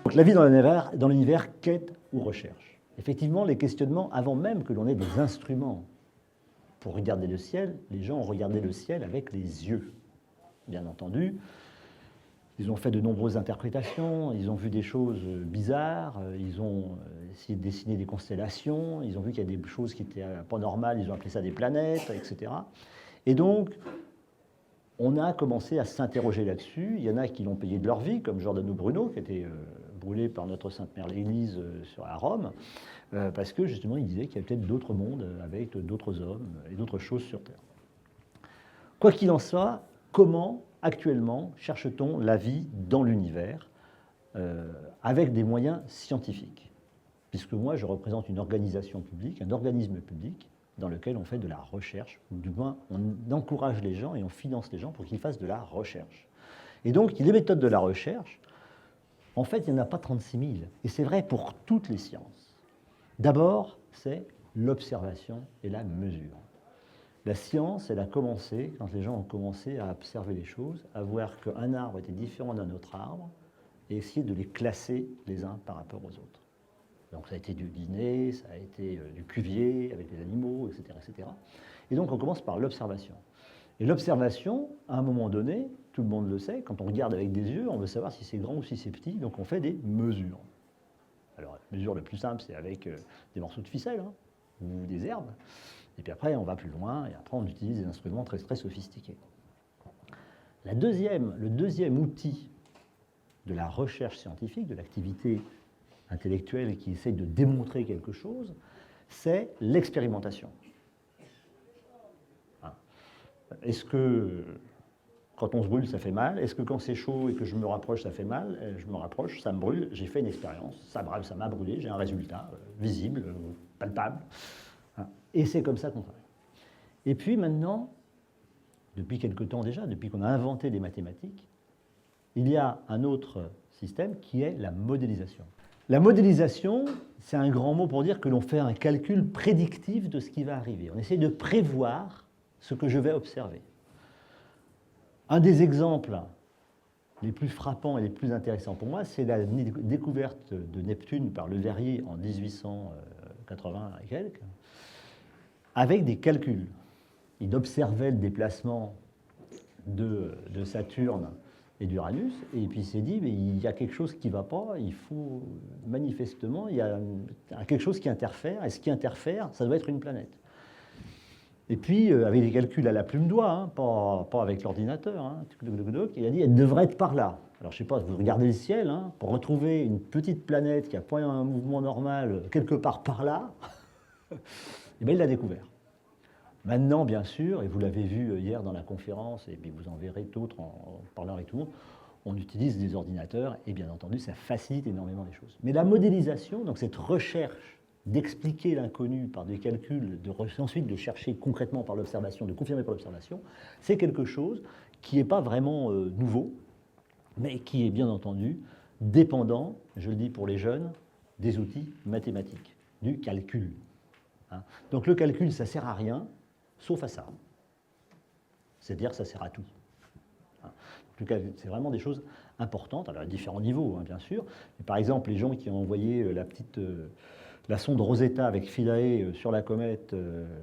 Donc la vie dans l'univers, quête ou recherche. Effectivement, les questionnements, avant même que l'on ait des instruments pour regarder le ciel, les gens ont regardé le ciel avec les yeux. Bien entendu, ils ont fait de nombreuses interprétations, ils ont vu des choses bizarres, ils ont essayé de dessiner des constellations, ils ont vu qu'il y a des choses qui n'étaient pas normales, ils ont appelé ça des planètes, etc. Et donc, on a commencé à s'interroger là-dessus. Il y en a qui l'ont payé de leur vie, comme Giordano Bruno, qui a été brûlé par notre Sainte Mère l'Église à Rome, parce que justement, il disait qu'il y avait peut-être d'autres mondes avec d'autres hommes et d'autres choses sur Terre. Quoi qu'il en soit, comment, actuellement, cherche-t-on la vie dans l'univers avec des moyens scientifiques? Puisque moi, je représente une organisation publique, un organisme public, dans lequel on fait de la recherche, ou du moins on encourage les gens et on finance les gens pour qu'ils fassent de la recherche. Et donc, les méthodes de la recherche, en fait, il n'y en a pas 36 000. Et c'est vrai pour toutes les sciences. D'abord, c'est l'observation et la mesure. La science, elle a commencé, quand les gens ont commencé à observer les choses, à voir qu'un arbre était différent d'un autre arbre, et essayer de les classer les uns par rapport aux autres. Donc ça a été du Linné, ça a été du Cuvier avec les animaux, etc., etc. Et donc on commence par l'observation. Et l'observation, à un moment donné, tout le monde le sait, quand on regarde avec des yeux, on veut savoir si c'est grand ou si c'est petit, donc on fait des mesures. Alors la mesure la plus simple, c'est avec des morceaux de ficelle hein, ou des herbes. Et puis après, on va plus loin, et après on utilise des instruments très, très sophistiqués. Le deuxième outil de la recherche scientifique, de l'activité intellectuelle qui essaye de démontrer quelque chose, c'est l'expérimentation. Est-ce que quand on se brûle, ça fait mal? Est-ce que quand c'est chaud et que je me rapproche, ça fait mal? Je me rapproche, ça me brûle, j'ai fait une expérience, ça m'a brûlé, j'ai un résultat visible, palpable. Et c'est comme ça qu'on travaille. Et puis maintenant, depuis quelque temps déjà, depuis qu'on a inventé les mathématiques, il y a un autre système qui est la modélisation. La modélisation, c'est un grand mot pour dire que l'on fait un calcul prédictif de ce qui va arriver. On essaie de prévoir ce que je vais observer. Un des exemples les plus frappants et les plus intéressants pour moi, c'est la découverte de Neptune par Le Verrier en 1880 et quelques, avec des calculs. Il observait le déplacement de Saturne et d'Uranus, et puis il s'est dit, mais il y a quelque chose qui ne va pas, il faut, manifestement, il y a quelque chose qui interfère, et ce qui interfère, ça doit être une planète. Et puis, avec des calculs à la plume doigt, hein, pas avec l'ordinateur, hein, il a dit, elle devrait être par là. Alors, je ne sais pas, vous regardez le ciel, hein, pour retrouver une petite planète qui n'a pas un mouvement normal, quelque part par là, et bien il l'a découvert. Maintenant, bien sûr, et vous l'avez vu hier dans la conférence, et puis vous en verrez d'autres en parlant avec tout le monde, on utilise des ordinateurs, et bien entendu, ça facilite énormément les choses. Mais la modélisation, donc cette recherche d'expliquer l'inconnu par des calculs, ensuite de chercher concrètement par l'observation, de confirmer par l'observation, c'est quelque chose qui n'est pas vraiment nouveau, mais qui est bien entendu dépendant, je le dis pour les jeunes, des outils mathématiques, du calcul. Hein. Donc le calcul, ça ne sert à rien, sauf à ça. C'est-à-dire que ça sert à tout. C'est vraiment des choses importantes, alors à différents niveaux, hein, bien sûr. Mais par exemple, les gens qui ont envoyé la sonde Rosetta avec Philae sur la comète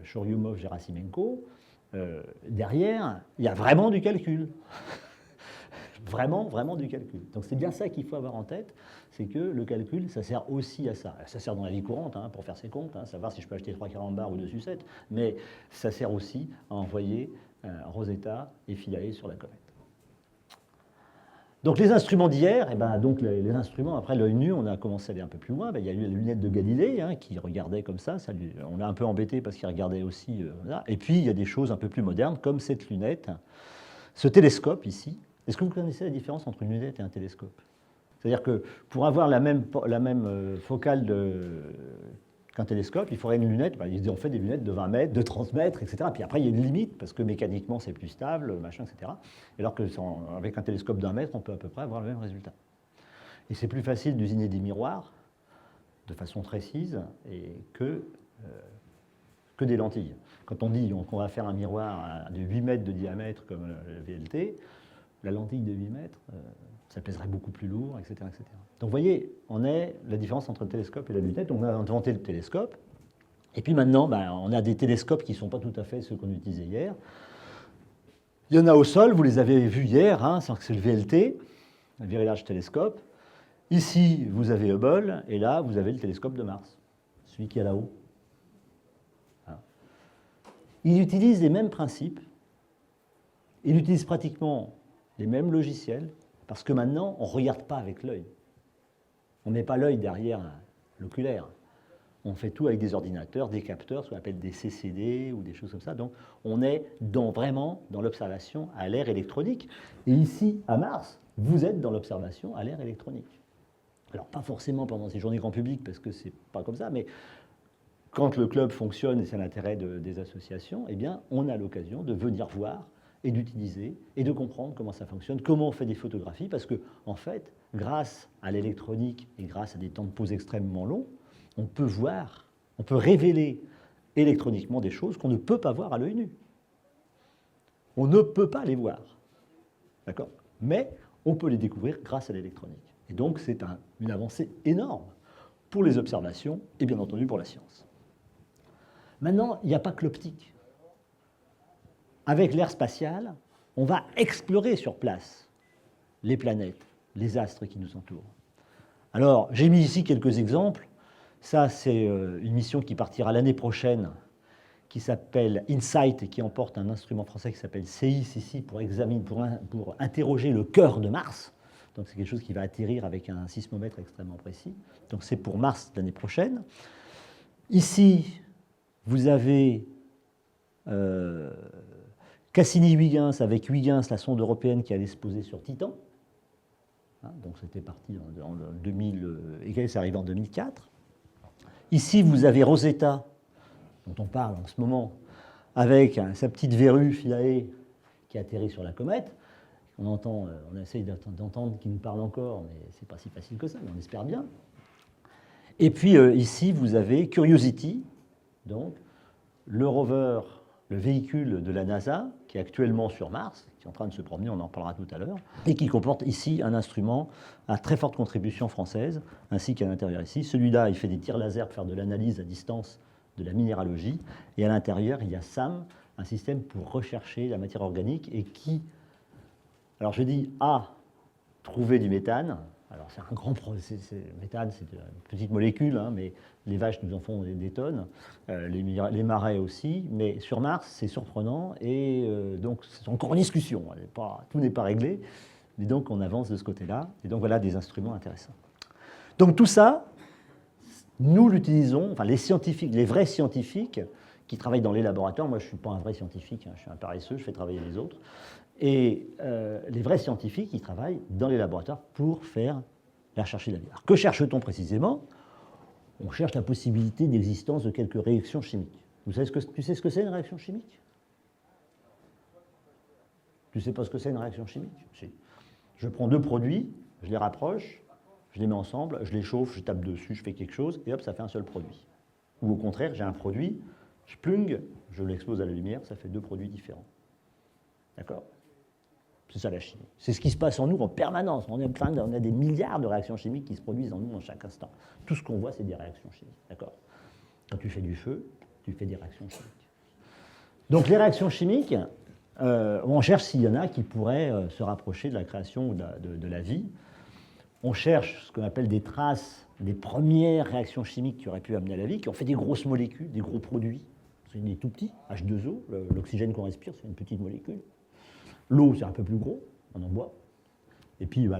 Churyumov-Gerasimenko, derrière, il y a vraiment du calcul. Vraiment du calcul. Donc c'est bien ça qu'il faut avoir en tête, c'est que le calcul, ça sert aussi à ça. Ça sert dans la vie courante, hein, pour faire ses comptes, hein, savoir si je peux acheter 3 carambars ou 2 sucettes, mais ça sert aussi à envoyer Rosetta et Philae sur la comète. Donc les instruments d'hier, eh ben, donc les instruments, après l'œil nu, on a commencé à aller un peu plus loin. Ben, il y a eu les lunettes de Galilée hein, qui regardaient comme ça, on l'a un peu embêté parce qu'il regardait aussi. Là. Et puis il y a des choses un peu plus modernes comme cette lunette, ce télescope ici. Est-ce que vous connaissez la différence entre une lunette et un télescope? C'est-à-dire que pour avoir la même focale qu'un télescope, il faudrait une lunette, ben, ils ont fait des lunettes de 20 mètres, de 30 mètres, etc. Puis après, il y a une limite, parce que mécaniquement, c'est plus stable, machin, etc. Alors qu'avec un télescope d'1 mètre, on peut à peu près avoir le même résultat. Et c'est plus facile d'usiner des miroirs, de façon précise, que des lentilles. Quand on dit qu'on va faire un miroir de 8 mètres de diamètre, comme le VLT, la lentille de 8 mètres, ça pèserait beaucoup plus lourd, etc., etc. Donc vous voyez, on est la différence entre le télescope et la lunette. On a inventé le télescope. Et puis maintenant, on a des télescopes qui ne sont pas tout à fait ceux qu'on utilisait hier. Il y en a au sol, vous les avez vus hier, hein, c'est le VLT, le Very Large Telescope. Ici, vous avez Hubble, et là, vous avez le télescope de Mars, celui qui est là-haut. Hein. Il utilise les mêmes principes, il utilise pratiquement les mêmes logiciels, parce que maintenant, on ne regarde pas avec l'œil. On ne met pas l'œil derrière l'oculaire. On fait tout avec des ordinateurs, des capteurs, ce qu'on appelle des CCD ou des choses comme ça. Donc, on est vraiment dans l'observation à l'ère électronique. Et ici, à Mars, vous êtes dans l'observation à l'ère électronique. Alors, pas forcément pendant ces journées grand public, parce que c'est pas comme ça, mais quand le club fonctionne, et c'est l'intérêt des associations, eh bien, on a l'occasion de venir voir et d'utiliser et de comprendre comment ça fonctionne, comment on fait des photographies, parce que, en fait, grâce à l'électronique et grâce à des temps de pause extrêmement longs, on peut voir, on peut révéler électroniquement des choses qu'on ne peut pas voir à l'œil nu. On ne peut pas les voir. D'accord? Mais on peut les découvrir grâce à l'électronique. Et donc, c'est une avancée énorme pour les observations et bien entendu pour la science. Maintenant, il n'y a pas que l'optique. Avec l'ère spatiale, on va explorer sur place les planètes, les astres qui nous entourent. Alors, j'ai mis ici quelques exemples. Ça, c'est une mission qui partira l'année prochaine, qui s'appelle InSight et qui emporte un instrument français qui s'appelle CEIS ici pour interroger le cœur de Mars. Donc c'est quelque chose qui va atterrir avec un sismomètre extrêmement précis. Donc c'est pour Mars l'année prochaine. Ici, vous avez Cassini-Huygens avec Huygens, la sonde européenne qui allait se poser sur Titan. Hein, donc c'était parti en 2000, et c'est arrivé en 2004. Ici, vous avez Rosetta, dont on parle en ce moment, avec sa petite verrue Philae qui atterrit sur la comète. On essaye d'entendre qu'il nous parle encore, mais ce n'est pas si facile que ça, mais on espère bien. Et puis ici, vous avez Curiosity, donc le rover, le véhicule de la NASA, qui est actuellement sur Mars, qui est en train de se promener, on en parlera tout à l'heure, et qui comporte ici un instrument à très forte contribution française, ainsi qu'à l'intérieur ici. Celui-là, il fait des tirs laser pour faire de l'analyse à distance de la minéralogie, et à l'intérieur, il y a SAM, un système pour rechercher la matière organique, et qui, alors je dis, a trouvé du méthane. Alors c'est un grand processus, méthane, c'est une petite molécule, hein, mais les vaches nous en font des tonnes, les marais aussi, mais sur Mars, c'est surprenant, et donc c'est encore en discussion, tout n'est pas réglé, mais donc on avance de ce côté-là, et donc voilà des instruments intéressants. Donc tout ça, nous l'utilisons, enfin les scientifiques, les vrais scientifiques qui travaillent dans les laboratoires, moi je ne suis pas un vrai scientifique, hein, je suis un paresseux, je fais travailler les autres, et les vrais scientifiques, ils travaillent dans les laboratoires pour faire la recherche de la vie. Alors, que cherche-t-on précisément? On cherche la possibilité d'existence de quelques réactions chimiques. Tu sais ce que c'est une réaction chimique? Tu ne sais pas ce que c'est une réaction chimique? Si. Je prends deux produits, je les rapproche, je les mets ensemble, je les chauffe, je tape dessus, je fais quelque chose, et hop, ça fait un seul produit. Ou au contraire, j'ai un produit, je plungue, je l'expose à la lumière, ça fait deux produits différents. D'accord? C'est ça la chimie. C'est ce qui se passe en nous en permanence. On a des milliards de réactions chimiques qui se produisent en nous en chaque instant. Tout ce qu'on voit, c'est des réactions chimiques. D'accord? Quand tu fais du feu, tu fais des réactions chimiques. Donc les réactions chimiques, on cherche s'il y en a qui pourraient se rapprocher de la création de la vie. On cherche ce qu'on appelle des traces des premières réactions chimiques qui auraient pu amener à la vie, qui ont fait des grosses molécules, des gros produits. C'est des tout petits, H2O, l'oxygène qu'on respire, c'est une petite molécule. L'eau, c'est un peu plus gros, on en boit. Et puis, il y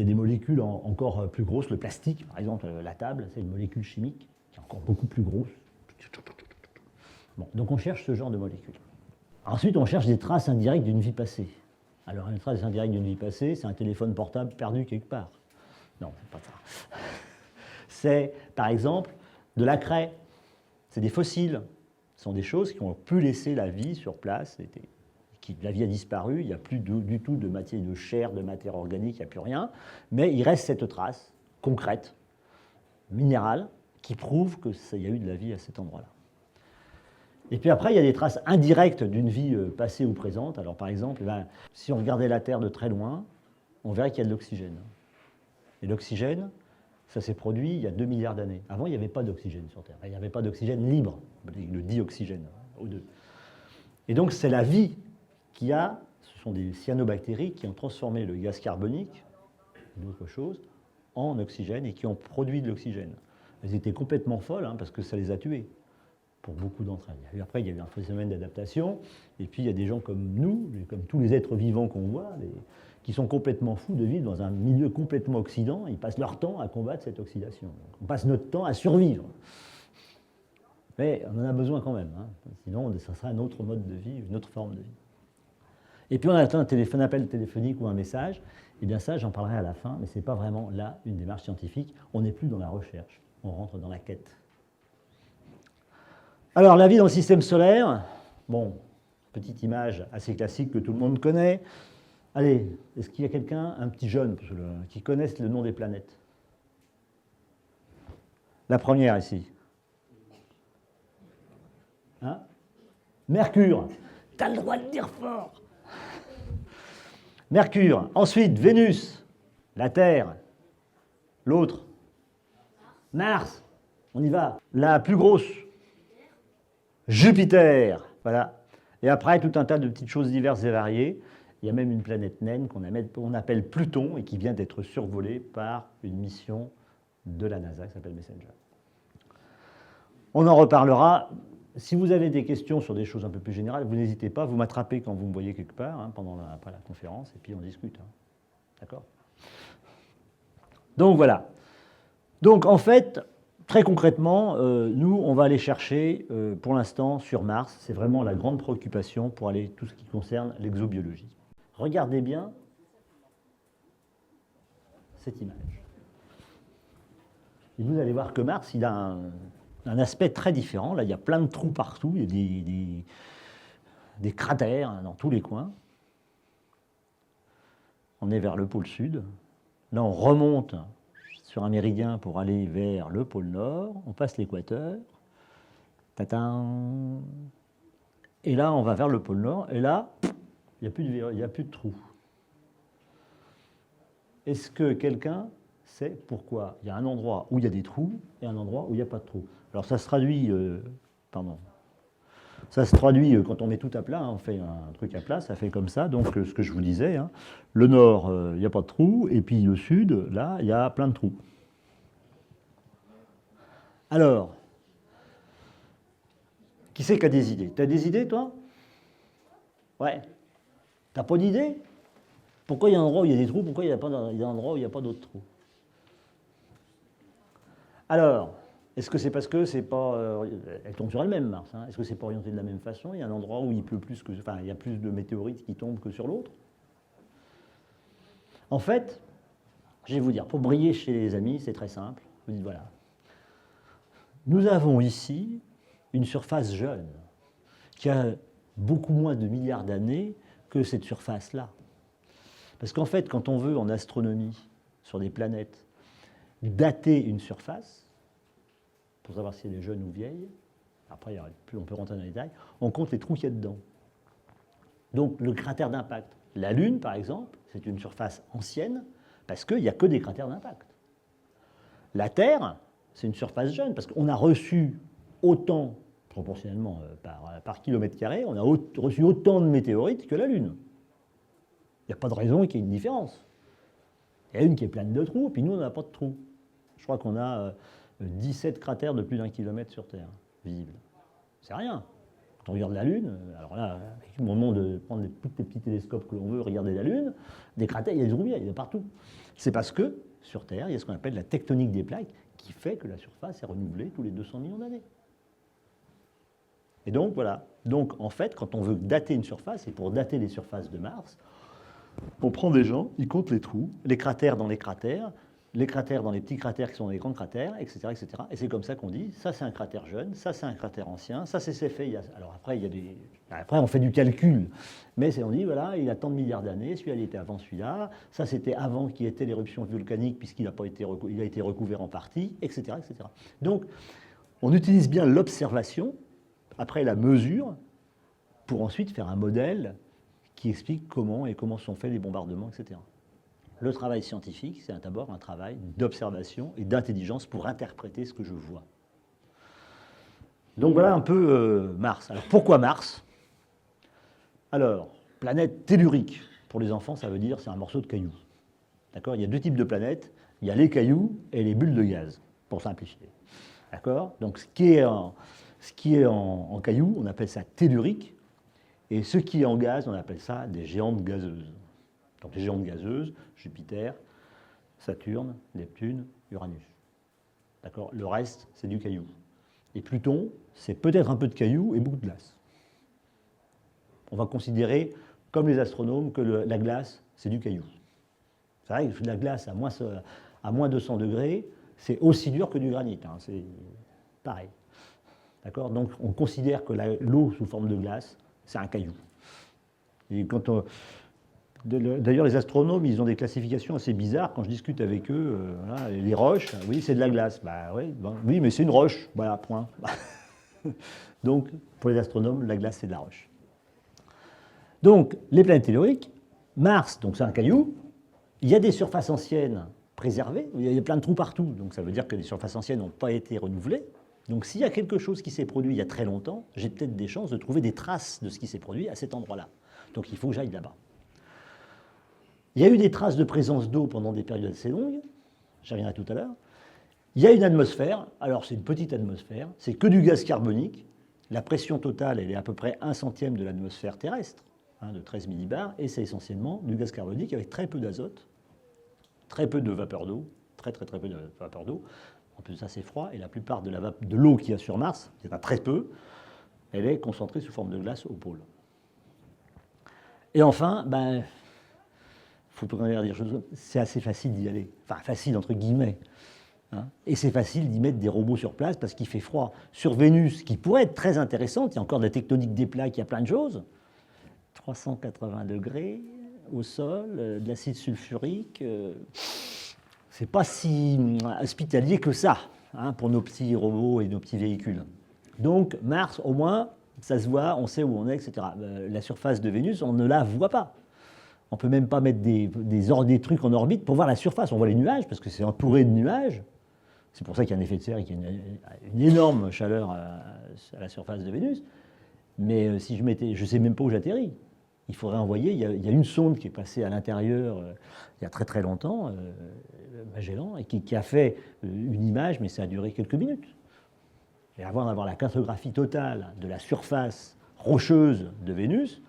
a des molécules encore plus grosses. Le plastique, par exemple, la table, c'est une molécule chimique qui est encore beaucoup plus grosse. Bon, donc on cherche ce genre de molécules. Ensuite, on cherche des traces indirectes d'une vie passée. Alors, une trace indirecte d'une vie passée, c'est un téléphone portable perdu quelque part. Non, c'est pas ça. C'est, par exemple, de la craie. C'est des fossiles. Ce sont des choses qui ont pu laisser la vie sur place. La vie a disparu, il n'y a plus du tout de matière, de chair, de matière organique, il n'y a plus rien, mais il reste cette trace concrète, minérale, qui prouve qu'il y a eu de la vie à cet endroit-là. Et puis après, il y a des traces indirectes d'une vie passée ou présente. Alors par exemple, si on regardait la Terre de très loin, on verrait qu'il y a de l'oxygène. Et l'oxygène, ça s'est produit il y a 2 milliards d'années. Avant, il n'y avait pas d'oxygène sur Terre. Il n'y avait pas d'oxygène libre, le dioxygène, O2. Et donc c'est la vie ce sont des cyanobactéries qui ont transformé le gaz carbonique, d'autres choses, en oxygène et qui ont produit de l'oxygène. Elles étaient complètement folles parce que ça les a tuées, pour beaucoup d'entre elles. Et après, il y a eu un phénomène d'adaptation, et puis il y a des gens comme nous, comme tous les êtres vivants qu'on voit, qui sont complètement fous de vivre dans un milieu complètement oxydant. Ils passent leur temps à combattre cette oxydation. Donc, on passe notre temps à survivre. Mais on en a besoin quand même, sinon ça sera un autre mode de vie, une autre forme de vie. Et puis on a un appel téléphonique ou un message. Eh bien ça, j'en parlerai à la fin, mais ce n'est pas vraiment là une démarche scientifique. On n'est plus dans la recherche, on rentre dans la quête. Alors la vie dans le système solaire, bon, petite image assez classique que tout le monde connaît. Allez, est-ce qu'il y a quelqu'un, un petit jeune, qui connaisse le nom des planètes? La première ici. Mercure. T'as le droit de dire fort. Mercure. Ensuite, Vénus. La Terre. L'autre. Mars. On y va. La plus grosse. Jupiter. Voilà. Et après, tout un tas de petites choses diverses et variées. Il y a même une planète naine qu'on appelle Pluton et qui vient d'être survolée par une mission de la NASA qui s'appelle Messenger. On en reparlera. Si vous avez des questions sur des choses un peu plus générales, vous n'hésitez pas, vous m'attrapez quand vous me voyez quelque part, après la conférence, et puis on discute. D'accord? Donc voilà. Donc en fait, très concrètement, nous, on va aller chercher, pour l'instant, sur Mars. C'est vraiment la grande préoccupation pour aller tout ce qui concerne l'exobiologie. Regardez bien cette image. Et vous allez voir que Mars, il a un aspect très différent. Là, il y a plein de trous partout, il y a des cratères dans tous les coins. On est vers le pôle sud. Là, on remonte sur un méridien pour aller vers le pôle nord. On passe l'équateur. Tatin. Et là, on va vers le pôle nord. Et là, il n'y a plus de trous. Est-ce que quelqu'un sait pourquoi il y a un endroit où il y a des trous et un endroit où il n'y a pas de trous? Alors ça se traduit, quand on met tout à plat, on fait un truc à plat, ça fait comme ça, donc ce que je vous disais, le nord, il n'y a pas de trous, et puis le sud, là, il y a plein de trous. Alors, qui c'est qui a des idées? Tu as des idées, toi? Ouais. T'as pas d'idée? Pourquoi il y a un endroit où il y a des trous, pourquoi il y a un endroit où il n'y a pas d'autres trous? Alors, est-ce que c'est parce que c'est pas... elle tombe sur elle-même, Mars. Est-ce que c'est pas orienté de la même façon? Il y a un endroit où il pleut plus que... Enfin, il y a plus de météorites qui tombent que sur l'autre. En fait, je vais vous dire, pour briller chez les amis, c'est très simple. Vous dites, voilà. Nous avons ici une surface jeune qui a beaucoup moins de milliards d'années que cette surface-là. Parce qu'en fait, quand on veut, en astronomie, sur des planètes, dater une surface, pour savoir si elle est jeune ou vieille, après on peut rentrer dans les détails, on compte les trous qu'il y a dedans. Donc le cratère d'impact. La Lune, par exemple, c'est une surface ancienne, parce qu'il n'y a que des cratères d'impact. La Terre, c'est une surface jeune, parce qu'on a reçu autant, proportionnellement par kilomètre carré, on a reçu autant de météorites que la Lune. Il n'y a pas de raison qu'il y ait une différence. Il y a une qui est pleine de trous, puis nous, on n'a pas de trous. Je crois qu'on a 17 cratères de plus d'1 kilomètre sur Terre, visibles. C'est rien. Quand on regarde la Lune, alors là, au moment de prendre tous les petits télescopes que l'on veut, regarder la Lune, des cratères, il y a des trous, il y en a partout. C'est parce que, sur Terre, il y a ce qu'on appelle la tectonique des plaques, qui fait que la surface est renouvelée tous les 200 millions d'années. Et donc, voilà. Donc, en fait, quand on veut dater une surface, et pour dater les surfaces de Mars, on prend des gens, ils comptent les trous, les cratères dans les cratères dans les petits cratères qui sont les grands cratères, etc. etc. Et c'est comme ça qu'on dit, ça c'est un cratère jeune, ça c'est un cratère ancien, ça c'est fait. Alors après, après, on fait du calcul, mais on dit, voilà, il a tant de milliards d'années, celui-là il était avant celui-là, ça c'était avant qu'il y ait l'éruption volcanique puisqu'il a été recouvert en partie, etc. etc. Donc, on utilise bien l'observation, après la mesure, pour ensuite faire un modèle qui explique comment sont faits les bombardements, etc. Le travail scientifique, c'est d'abord un travail d'observation et d'intelligence pour interpréter ce que je vois. Donc voilà un peu Mars. Alors pourquoi Mars? Alors, planète tellurique. Pour les enfants, ça veut dire c'est un morceau de caillou. D'accord? Il y a deux types de planètes. Il y a les cailloux et les bulles de gaz, pour simplifier. D'accord? Donc ce qui est en cailloux, on appelle ça tellurique. Et ce qui est en gaz, on appelle ça des géantes gazeuses. Donc les géantes gazeuses, Jupiter, Saturne, Neptune, Uranus. D'accord? Le reste, c'est du caillou. Et Pluton, c'est peut-être un peu de caillou et beaucoup de glace. On va considérer, comme les astronomes, que la glace, c'est du caillou. C'est vrai que la glace à moins 200 degrés, c'est aussi dur que du granit. Hein, c'est pareil. D'accord? Donc on considère que l'eau sous forme de glace, c'est un caillou. Et d'ailleurs, les astronomes, ils ont des classifications assez bizarres. Quand je discute avec eux, voilà, les roches, oui, c'est de la glace. Bah, oui, mais c'est une roche. Voilà, point. Donc, pour les astronomes, la glace, c'est de la roche. Donc, les planètes telluriques, Mars, donc c'est un caillou. Il y a des surfaces anciennes préservées. Il y a plein de trous partout. Donc, ça veut dire que les surfaces anciennes n'ont pas été renouvelées. Donc, s'il y a quelque chose qui s'est produit il y a très longtemps, j'ai peut-être des chances de trouver des traces de ce qui s'est produit à cet endroit-là. Donc, il faut que j'aille là-bas. Il y a eu des traces de présence d'eau pendant des périodes assez longues, j'y reviendrai tout à l'heure. Il y a une atmosphère, alors c'est une petite atmosphère, c'est que du gaz carbonique. La pression totale, elle est à peu près 1/100 de l'atmosphère terrestre, de 13 millibars, et c'est essentiellement du gaz carbonique avec très peu d'azote, très peu de vapeur d'eau, très peu de vapeur d'eau. En plus de ça, c'est froid, et la plupart de l'eau qu'il y a sur Mars, il y en a très peu, elle est concentrée sous forme de glace au pôle. Et enfin, faut pas dire c'est assez facile d'y aller. Enfin, facile entre guillemets. Hein. Et c'est facile d'y mettre des robots sur place parce qu'il fait froid. Sur Vénus, qui pourrait être très intéressante, il y a encore de la tectonique des plaques, il y a plein de choses. 380 degrés au sol, de l'acide sulfurique. C'est pas si hospitalier que ça pour nos petits robots et nos petits véhicules. Donc, Mars, au moins, ça se voit, on sait où on est, etc. La surface de Vénus, on ne la voit pas. On ne peut même pas mettre des trucs en orbite pour voir la surface. On voit les nuages, parce que c'est entouré de nuages. C'est pour ça qu'il y a un effet de serre et qu'il y a une énorme chaleur à la surface de Vénus. Mais si je ne sais même pas où j'atterris. Il faudrait envoyer, il y a une sonde qui est passée à l'intérieur il y a très très longtemps, Magellan, et qui a fait une image, mais ça a duré quelques minutes. Et avant d'avoir la cartographie totale de la surface rocheuse de Vénus,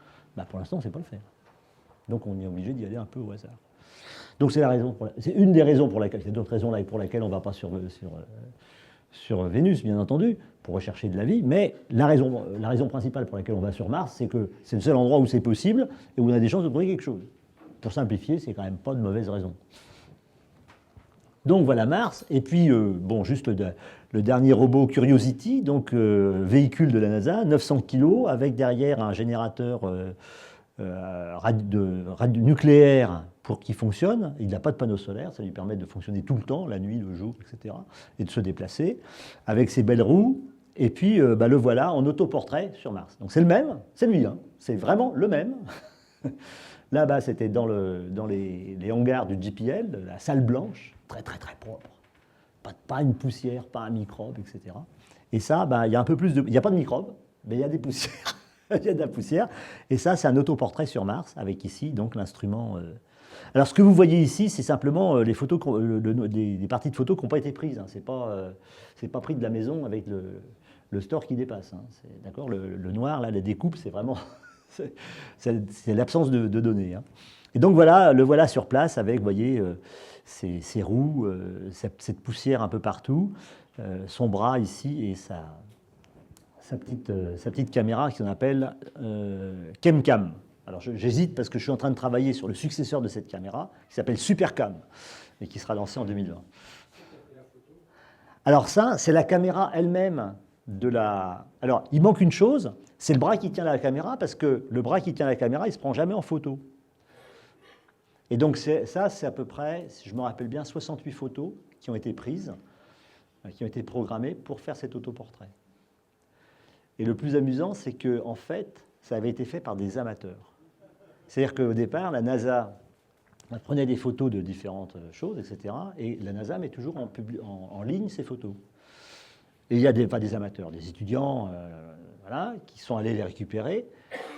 pour l'instant, on ne sait pas le faire. Donc on est obligé d'y aller un peu au hasard. Donc c'est une des raisons pour laquelle, il y a d'autres raisons pour lesquelles on ne va pas sur Vénus, bien entendu, pour rechercher de la vie, mais la raison principale pour laquelle on va sur Mars, c'est que c'est le seul endroit où c'est possible et où on a des chances de trouver quelque chose. Pour simplifier, c'est quand même pas de mauvaise raison. Donc voilà Mars, et puis juste le dernier robot Curiosity, donc véhicule de la NASA, 900 kg, avec derrière un générateur nucléaire pour qu'il fonctionne. Il n'a pas de panneau solaire, ça lui permet de fonctionner tout le temps, la nuit, le jour, etc., et de se déplacer, avec ses belles roues. Et puis le voilà en autoportrait sur Mars. Donc c'est le même, c'est lui, c'est vraiment le même. Là-bas, c'était dans les hangars du JPL, la salle blanche, très très très propre. Pas une poussière, pas un microbe, etc. Et ça, il y a un peu plus de... Il n'y a pas de microbes, mais il y a des poussières. Il y a de la poussière. Et ça, c'est un autoportrait sur Mars, avec ici, donc, l'instrument... Alors, ce que vous voyez ici, c'est simplement les photos, des parties de photos qui n'ont pas été prises. C'est pas pris de la maison avec le store qui dépasse. D'accord, le noir, là, la découpe, c'est vraiment... c'est l'absence de données. Et donc, le voilà sur place avec, vous voyez, ses roues, cette poussière un peu partout, son bras ici et sa petite caméra qui s'appelle ChemCam. Alors j'hésite parce que je suis en train de travailler sur le successeur de cette caméra qui s'appelle SuperCam et qui sera lancé en 2020. Alors ça, c'est la caméra elle-même de la... Alors il manque une chose, c'est le bras qui tient la caméra parce que le bras qui tient la caméra, il ne se prend jamais en photo. Et donc ça, c'est à peu près, si je me rappelle bien, 68 photos qui ont été prises, qui ont été programmées pour faire cet autoportrait. Et le plus amusant, c'est que en fait, ça avait été fait par des amateurs. C'est-à-dire qu'au départ, la NASA prenait des photos de différentes choses, etc. Et la NASA met toujours en ligne ces photos. Et il y a pas des amateurs, des étudiants voilà, qui sont allés les récupérer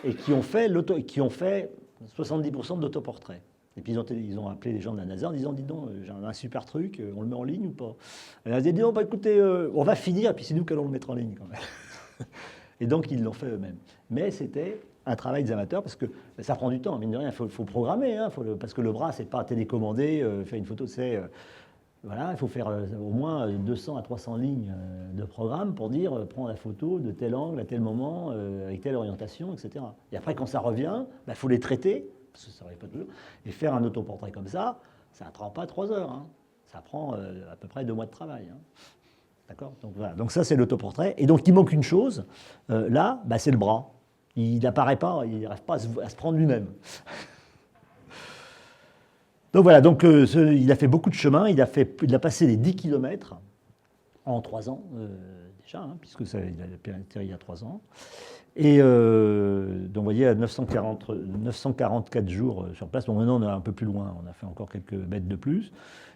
et qui ont fait 70% d'autoportraits. Et puis ils ont appelé les gens de la NASA en disant, dis donc, j'ai un super truc, on le met en ligne ou pas? Et elle a dit, non, bah, écoutez, on va finir, et puis c'est nous qui allons le mettre en ligne quand même. Et donc ils l'ont fait eux-mêmes. Mais c'était un travail des amateurs parce que ça prend du temps, mine de rien, il faut programmer, hein, parce que le bras, c'est pas télécommandé, faire une photo, c'est... voilà, il faut faire au moins 200 à 300 lignes de programme pour dire prends la photo de tel angle, à tel moment, avec telle orientation, etc. Et après, quand ça revient, il faut les traiter, parce que ça n'arrive pas toujours, et faire un autoportrait comme ça ne prend pas 3 heures. Hein. Ça prend à peu près 2 mois de travail. Hein. D'accord? Donc voilà, donc ça c'est l'autoportrait. Et donc il manque une chose, là, c'est le bras. Il n'apparaît pas, il n'arrive pas à se prendre lui-même. Donc voilà, donc, il a fait beaucoup de chemin, il a passé les 10 km en 3 ans déjà, hein, puisque il a atterri il y a 3 ans. Et donc vous voyez, à 944 jours sur place, bon maintenant on est un peu plus loin, on a fait encore quelques mètres de plus.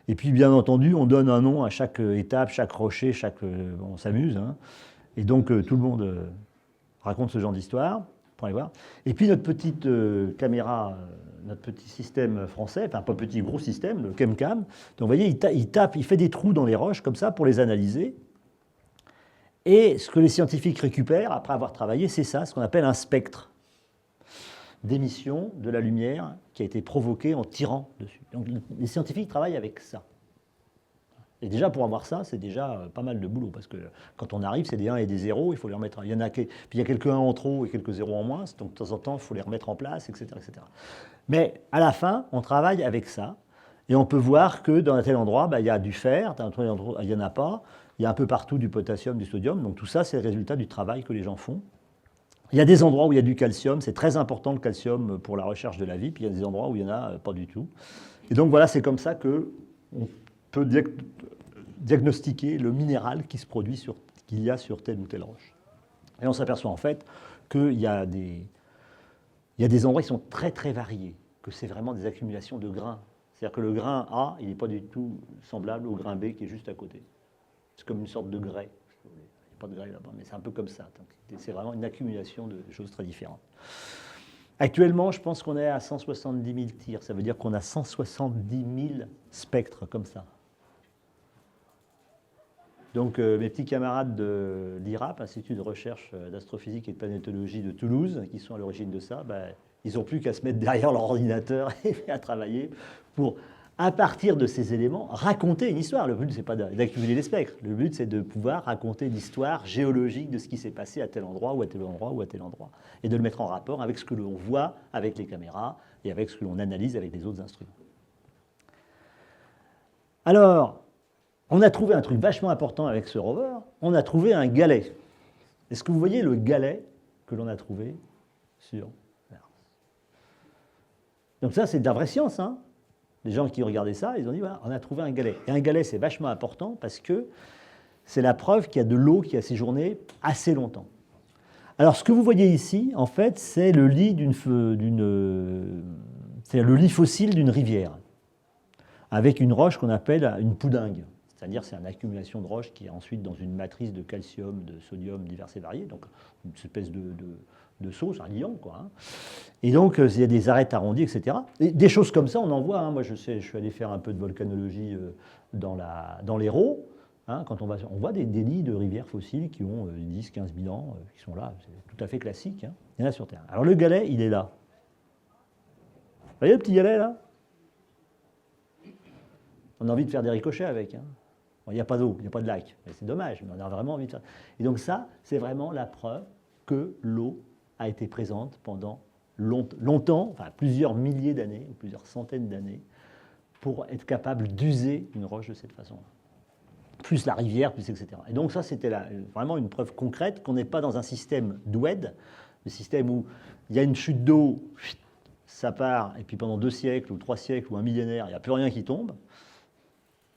Et puis bien entendu, on donne un nom à chaque étape, chaque rocher, on s'amuse. Hein. Et donc tout le monde raconte ce genre d'histoire, pour aller voir. Et puis notre petite caméra... notre petit système français, enfin pas petit, gros système, le ChemCam. Donc vous voyez, il fait des trous dans les roches comme ça pour les analyser. Et ce que les scientifiques récupèrent, après avoir travaillé, c'est ça, ce qu'on appelle un spectre d'émission de la lumière qui a été provoquée en tirant dessus. Donc les scientifiques travaillent avec ça. Et déjà, pour avoir ça, c'est déjà pas mal de boulot, parce que quand on arrive, c'est des 1 et des 0, il faut les remettre. Puis il y a quelques 1 en trop et quelques 0 en moins, donc de temps en temps, il faut les remettre en place, etc., etc. Mais à la fin, on travaille avec ça, et on peut voir que dans un tel endroit, il y a du fer, dans un tel endroit, il n'y en a pas, il y a un peu partout du potassium, du sodium, donc tout ça, c'est le résultat du travail que les gens font. Il y a des endroits où il y a du calcium, c'est très important le calcium pour la recherche de la vie, puis il y a des endroits où il n'y en a pas du tout. Et donc voilà, c'est comme ça qu'on peut diagnostiquer le minéral qui se produit qu'il y a sur telle ou telle roche. Et on s'aperçoit en fait qu'il y a des endroits qui sont très très variés, que c'est vraiment des accumulations de grains. C'est-à-dire que le grain A, il n'est pas du tout semblable au grain B qui est juste à côté. C'est comme une sorte de grès. Il n'y a pas de grès là-bas, mais c'est un peu comme ça. C'est vraiment une accumulation de choses très différentes. Actuellement, je pense qu'on est à 170 000 tirs. Ça veut dire qu'on a 170 000 spectres comme ça. Donc mes petits camarades de l'IRAP, Institut de recherche d'astrophysique et de planétologie de Toulouse, qui sont à l'origine de ça, ils n'ont plus qu'à se mettre derrière leur ordinateur et à travailler pour, à partir de ces éléments, raconter une histoire. Le but, ce n'est pas d'accumuler les spectres. Le but, c'est de pouvoir raconter l'histoire géologique de ce qui s'est passé à tel endroit, ou à tel endroit, ou à tel endroit. Et de le mettre en rapport avec ce que l'on voit avec les caméras et avec ce que l'on analyse avec les autres instruments. Alors, on a trouvé un truc vachement important avec ce rover, on a trouvé un galet. Est-ce que vous voyez le galet que l'on a trouvé sur Mars? Donc ça, c'est de la vraie science. Hein. Les gens qui regardaient ça, ils ont dit, voilà, on a trouvé un galet. Et un galet, c'est vachement important parce que c'est la preuve qu'il y a de l'eau qui a séjourné assez longtemps. Alors, ce que vous voyez ici, en fait, c'est le lit le lit fossile d'une rivière, avec une roche qu'on appelle une poudingue. C'est-à-dire c'est une accumulation de roches qui est ensuite dans une matrice de calcium, de sodium divers et variés, donc une espèce de sauce, un liant, quoi. Hein. Et donc il y a des arêtes arrondies, etc. Et des choses comme ça, on en voit. Hein. Moi, je suis allé faire un peu de volcanologie dans l'Hérault. Hein, quand on voit des lits de rivières fossiles qui ont 10, 15 000 ans, qui sont là. C'est tout à fait classique. Hein. Il y en a sur Terre. Alors le galet, il est là. Vous voyez le petit galet, là? On a envie de faire des ricochets avec. Hein. Bon, il n'y a pas d'eau, il n'y a pas de lac, c'est dommage, mais on a vraiment envie de faire. Et donc ça, c'est vraiment la preuve que l'eau a été présente pendant longtemps, enfin plusieurs milliers d'années, ou plusieurs centaines d'années, pour être capable d'user une roche de cette façon-là. Plus la rivière, plus etc. Et donc ça, c'était vraiment une preuve concrète qu'on n'est pas dans un système d'oued, le système où il y a une chute d'eau, ça part, et puis pendant 2 siècles, ou 3 siècles, ou un millénaire, il n'y a plus rien qui tombe.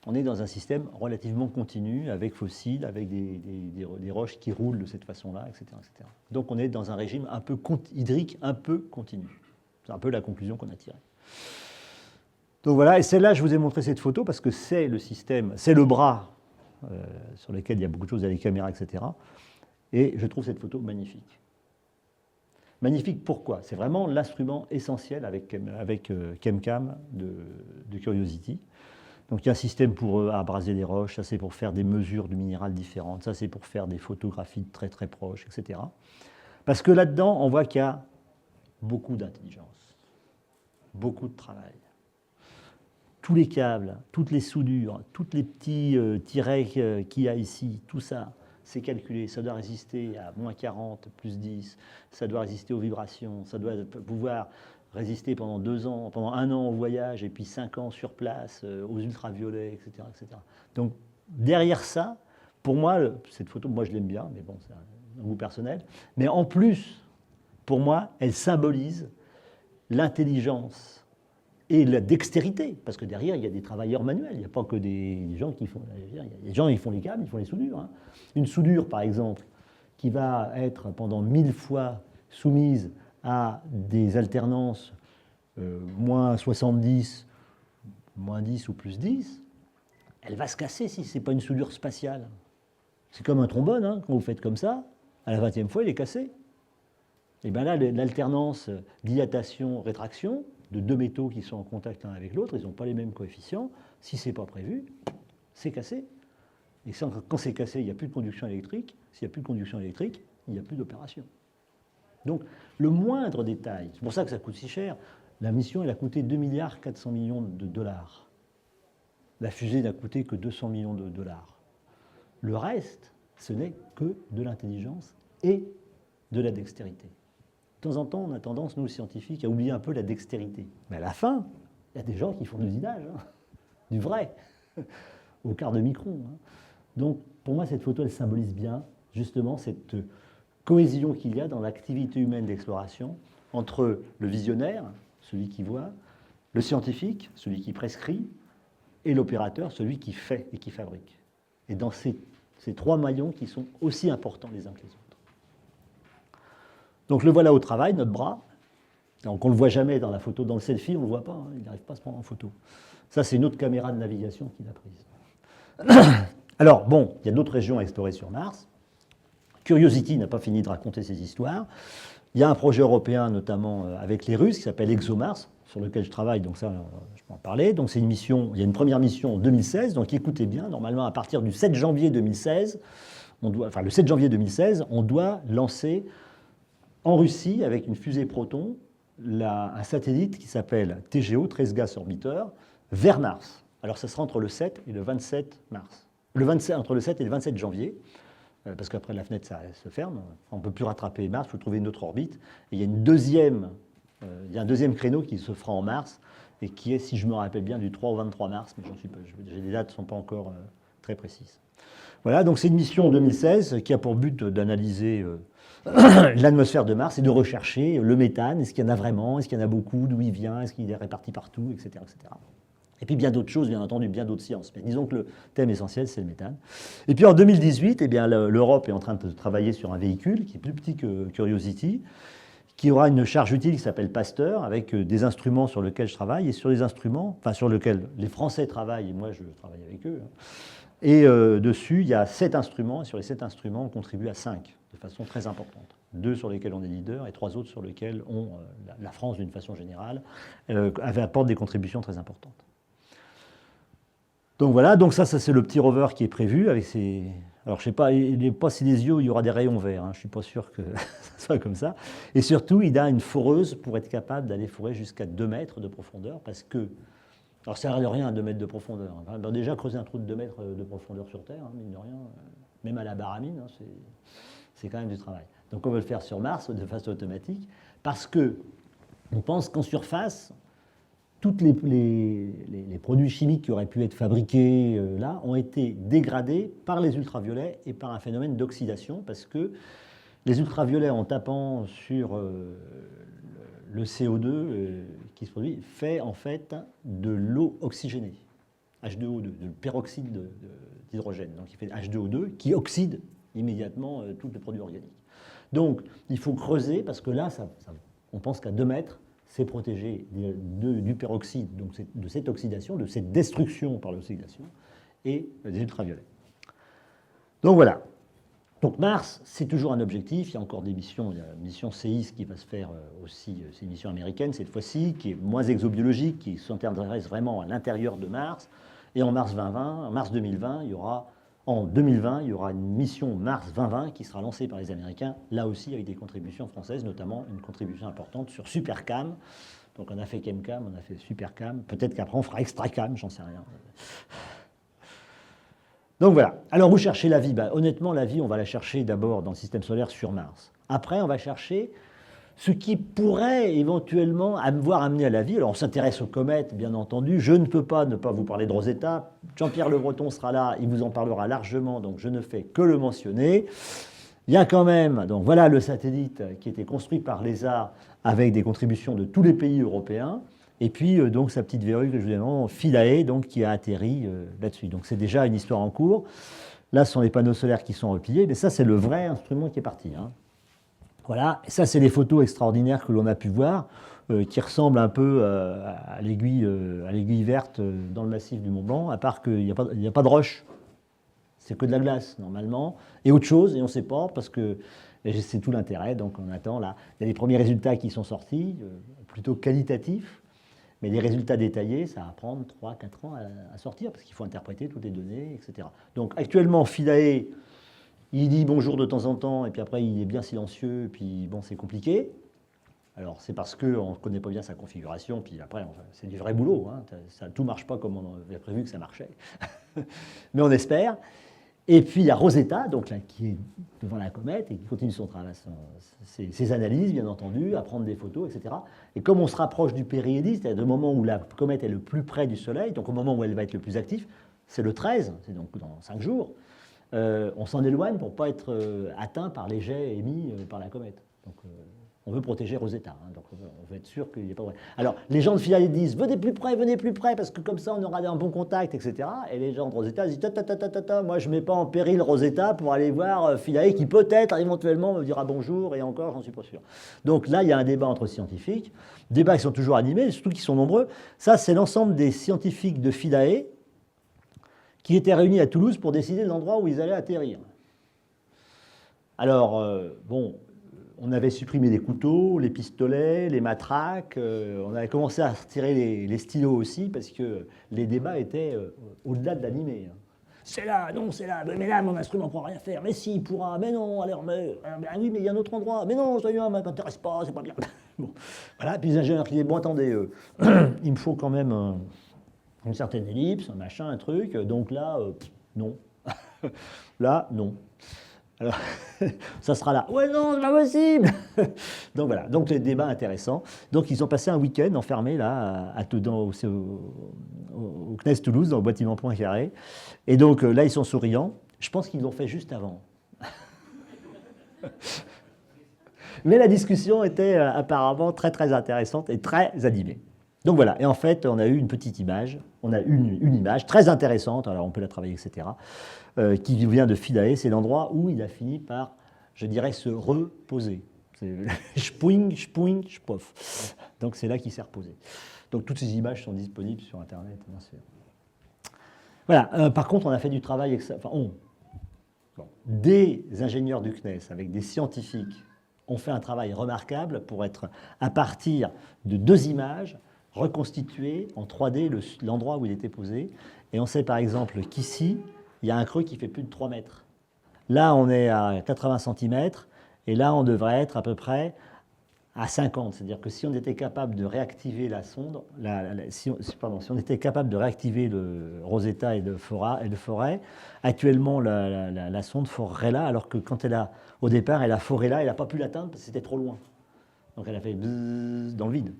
on est dans un système relativement continu, avec fossiles, avec des roches qui roulent de cette façon-là, etc., etc. Donc on est dans un régime un peu hydrique, un peu continu. C'est un peu la conclusion qu'on a tirée. Donc voilà, et celle-là, je vous ai montré cette photo parce que c'est le système, c'est le bras sur lequel il y a beaucoup de choses, il y a les caméras, etc. Et je trouve cette photo magnifique. Magnifique pourquoi? C'est vraiment l'instrument essentiel avec ChemCam de Curiosity. Donc il y a un système pour abraser des roches, ça c'est pour faire des mesures du minéral différentes, ça c'est pour faire des photographies très très proches, etc. Parce que là-dedans, on voit qu'il y a beaucoup d'intelligence, beaucoup de travail. Tous les câbles, toutes les soudures, tous les petits tirets qu'il y a ici, tout ça, c'est calculé, ça doit résister à moins 40, plus 10, ça doit résister aux vibrations, ça doit pouvoir résister pendant 2 ans, pendant 1 an au voyage, et puis 5 ans sur place, aux ultraviolets, etc., etc. Donc, derrière ça, pour moi, cette photo, moi je l'aime bien, mais bon, c'est un goût personnel, mais en plus, pour moi, elle symbolise l'intelligence et la dextérité, parce que derrière, il y a des travailleurs manuels, il n'y a pas que des gens qui font... Il y a des gens qui font les câbles, ils font les soudures. Hein. Une soudure, par exemple, qui va être pendant 1000 fois soumise à des alternances moins 70, moins 10 ou plus 10, elle va se casser si ce n'est pas une soudure spatiale. C'est comme un trombone, hein, quand vous faites comme ça, à la 20e fois, il est cassé. Et bien là, l'alternance dilatation-rétraction de 2 métaux qui sont en contact l'un avec l'autre, ils n'ont pas les mêmes coefficients. Si ce n'est pas prévu, c'est cassé. Et quand c'est cassé, il n'y a plus de conduction électrique. S'il n'y a plus de conduction électrique, il n'y a plus d'opération. Donc, le moindre détail, c'est pour ça que ça coûte si cher. La mission, elle a coûté 2,4 milliards de dollars. La fusée n'a coûté que 200 millions de dollars. Le reste, ce n'est que de l'intelligence et de la dextérité. De temps en temps, on a tendance, nous, scientifiques, à oublier un peu la dextérité. Mais à la fin, il y a des gens qui font de l'usinage, hein, du vrai, au quart de micron. Hein. Donc, pour moi, cette photo, elle symbolise bien, justement, cette cohésion qu'il y a dans l'activité humaine d'exploration entre le visionnaire, celui qui voit, le scientifique, celui qui prescrit, et l'opérateur, celui qui fait et qui fabrique. Et dans ces 3 maillons qui sont aussi importants les uns que les autres. Donc le voilà au travail, notre bras. Donc on ne le voit jamais dans la photo, dans le selfie, on ne le voit pas, hein, il n'arrive pas à se prendre en photo. Ça, c'est une autre caméra de navigation qu'il a prise. Alors, bon, il y a d'autres régions à explorer sur Mars. Curiosity n'a pas fini de raconter ses histoires. Il y a un projet européen, notamment avec les Russes, qui s'appelle ExoMars, sur lequel je travaille, donc ça, je peux en parler. Donc c'est une mission, il y a une première mission en 2016, donc écoutez bien, normalement à partir du 7 janvier 2016, le 7 janvier 2016, on doit lancer en Russie, avec une fusée Proton, un satellite qui s'appelle TGO, Trace Gas Orbiter, vers Mars. Alors ça sera entre le 7 et le 27 mars. Entre le 7 et le 27 janvier, parce qu'après la fenêtre ça se ferme, on ne peut plus rattraper Mars, il faut trouver une autre orbite. Et il y a un deuxième créneau qui se fera en mars, et qui est, si je me rappelle bien, du 3 au 23 mars, mais les dates ne sont pas encore très précises. Voilà, donc c'est une mission en 2016 qui a pour but d'analyser l'atmosphère de Mars et de rechercher le méthane. Est-ce qu'il y en a vraiment? Est-ce qu'il y en a beaucoup? D'où il vient? Est-ce qu'il est réparti partout? Etc., etc. Et puis bien d'autres choses, bien entendu, bien d'autres sciences. Mais disons que le thème essentiel, c'est le méthane. Et puis en 2018, eh bien, l'Europe est en train de travailler sur un véhicule qui est plus petit que Curiosity, qui aura une charge utile qui s'appelle Pasteur, avec des instruments sur lesquels je travaille, et sur les instruments, enfin sur lesquels les Français travaillent, et moi je travaille avec eux. Et dessus, il y a 7 instruments, et sur les 7 instruments, on contribue à 5, de façon très importante. 2 sur lesquels on est leader, et 3 autres sur lesquels la France, d'une façon générale, apporte des contributions très importantes. Donc voilà, donc ça c'est le petit rover qui est prévu, avec ses... Alors, je ne sais pas, il n'est pas si les yeux, il y aura des rayons verts. Hein, je ne suis pas sûr que ça soit comme ça. Et surtout, il a une foreuse pour être capable d'aller fourrer jusqu'à 2 mètres de profondeur. Parce que, alors ça ne sert à rien à 2 mètres de profondeur. Hein. Ben, déjà, creuser un trou de 2 mètres de profondeur sur Terre, hein, mine de rien, même à la baramine, hein, c'est quand même du travail. Donc on veut le faire sur Mars de façon automatique. Parce qu'on pense qu'en surface, tous les produits chimiques qui auraient pu être fabriqués là ont été dégradés par les ultraviolets et par un phénomène d'oxydation, parce que les ultraviolets, en tapant sur le CO2 qui se produit, fait en fait de l'eau oxygénée. H2O2, de peroxyde d'hydrogène. Donc il fait H2O2 qui oxyde immédiatement tous les produits organiques. Donc il faut creuser parce que là, on pense qu'à 2 mètres, c'est protégé du peroxyde, donc de cette oxydation, de cette destruction par l'oxydation, et des ultraviolets. Donc voilà. Donc Mars, c'est toujours un objectif. Il y a encore des missions. Il y a la mission CEIS qui va se faire aussi. C'est une mission américaine cette fois-ci, qui est moins exobiologique, qui s'intéresse vraiment à l'intérieur de Mars. Et en mars 2020, en 2020, il y aura une mission Mars 2020 qui sera lancée par les Américains, là aussi avec des contributions françaises, notamment une contribution importante sur SuperCam. Donc on a fait ChemCam, on a fait SuperCam. Peut-être qu'après on fera ExtraCam, j'en sais rien. Donc voilà. Alors où chercher la vie? Honnêtement, la vie, on va la chercher d'abord dans le système solaire sur Mars. Après, on va chercher ce qui pourrait éventuellement voir amener à la vie. Alors on s'intéresse aux comètes, bien entendu. Je ne peux pas ne pas vous parler de Rosetta. Jean-Pierre Le Breton sera là, il vous en parlera largement, donc je ne fais que le mentionner. Il y a quand même, donc voilà le satellite qui a été construit par l'ESA avec des contributions de tous les pays européens. Et puis, donc, sa petite verrue que je vous demande, Philae, donc, qui a atterri là-dessus. Donc, c'est déjà une histoire en cours. Là, ce sont les panneaux solaires qui sont repliés, mais ça, c'est le vrai instrument qui est parti. Hein. Voilà, et ça, c'est les photos extraordinaires que l'on a pu voir, qui ressemblent un peu à l'aiguille verte dans le massif du Mont Blanc, à part qu'il n'y a pas de roche. C'est que de la glace, normalement. Et autre chose, et on ne sait pas, parce que c'est tout l'intérêt, donc on attend là. Il y a les premiers résultats qui sont sortis, plutôt qualitatifs. Mais les résultats détaillés, ça va prendre 3-4 ans à sortir, parce qu'il faut interpréter toutes les données, etc. Donc actuellement, Philae, il dit bonjour de temps en temps, et puis après il est bien silencieux, et puis bon, c'est compliqué. Alors c'est parce qu'on ne connaît pas bien sa configuration, puis après, c'est du vrai boulot. Hein. Tout ne marche pas comme on avait prévu que ça marchait. Mais on espère. Et puis il y a Rosetta, donc là, qui est devant la comète et qui continue son travail, ses analyses, bien entendu, à prendre des photos, etc. Et comme on se rapproche du périhélie, c'est-à-dire du moment où la comète est le plus près du Soleil, donc au moment où elle va être le plus active, c'est le 13, c'est donc dans 5 jours, on s'en éloigne pour ne pas être atteint par les jets émis par la comète. Donc on veut protéger Rosetta, hein, donc on veut être sûr qu'il n'y ait pas de... Alors, les gens de Philae disent, venez plus près, parce que comme ça, on aura un bon contact, etc. Et les gens de Rosetta disent, moi, je ne mets pas en péril Rosetta pour aller voir Philae, qui peut-être, éventuellement, me dira bonjour, et encore, j'en suis pas sûr. Donc là, il y a un débat entre scientifiques, débats qui sont toujours animés, surtout qui sont nombreux. Ça, c'est l'ensemble des scientifiques de Philae qui étaient réunis à Toulouse pour décider de l'endroit où ils allaient atterrir. Alors, bon... On avait supprimé les couteaux, les pistolets, les matraques. On avait commencé à retirer les stylos aussi parce que les débats étaient au-delà de l'animé. C'est là, non, c'est là. Mais là, mon instrument ne pourra rien faire. Mais si, il pourra. Mais non, alors, oui, mais il y a un autre endroit. Mais non, ça ne m'intéresse pas, c'est pas bien. Bon. Voilà, puis les ingénieurs qui disaient, bon, attendez, il me faut quand même une certaine ellipse, un machin, un truc. Donc là, non. Là, non. Alors, ça sera là. Ouais, non, c'est pas possible. Donc voilà, donc les débats intéressants. Donc ils ont passé un week-end enfermés là, au CNES Toulouse, dans le bâtiment Poincaré. Et donc là, ils sont souriants. Je pense qu'ils l'ont fait juste avant. Mais la discussion était apparemment très très intéressante et très animée. Donc voilà, et en fait, on a eu une petite image, on a une image très intéressante, alors on peut la travailler, etc., qui vient de Philae, c'est l'endroit où il a fini par, je dirais, se reposer. C'est spouing, pof. Donc c'est là qu'il s'est reposé. Donc toutes ces images sont disponibles sur Internet, bien sûr. Voilà, par contre, on a fait du travail, des ingénieurs du CNES, avec des scientifiques, ont fait un travail remarquable pour être, à partir de 2 images, reconstituer en 3D l'endroit où il était posé. Et on sait par exemple qu'ici, il y a un creux qui fait plus de 3 mètres. Là, on est à 80 cm, et là, on devrait être à peu près à 50. C'est-à-dire que si on était capable de réactiver la sonde, si on était capable de réactiver le Rosetta et le Forêt, actuellement, la sonde forerait là, alors que quand au départ, elle a foré là, elle n'a pas pu l'atteindre parce que c'était trop loin. Donc elle a fait bzzz dans le vide.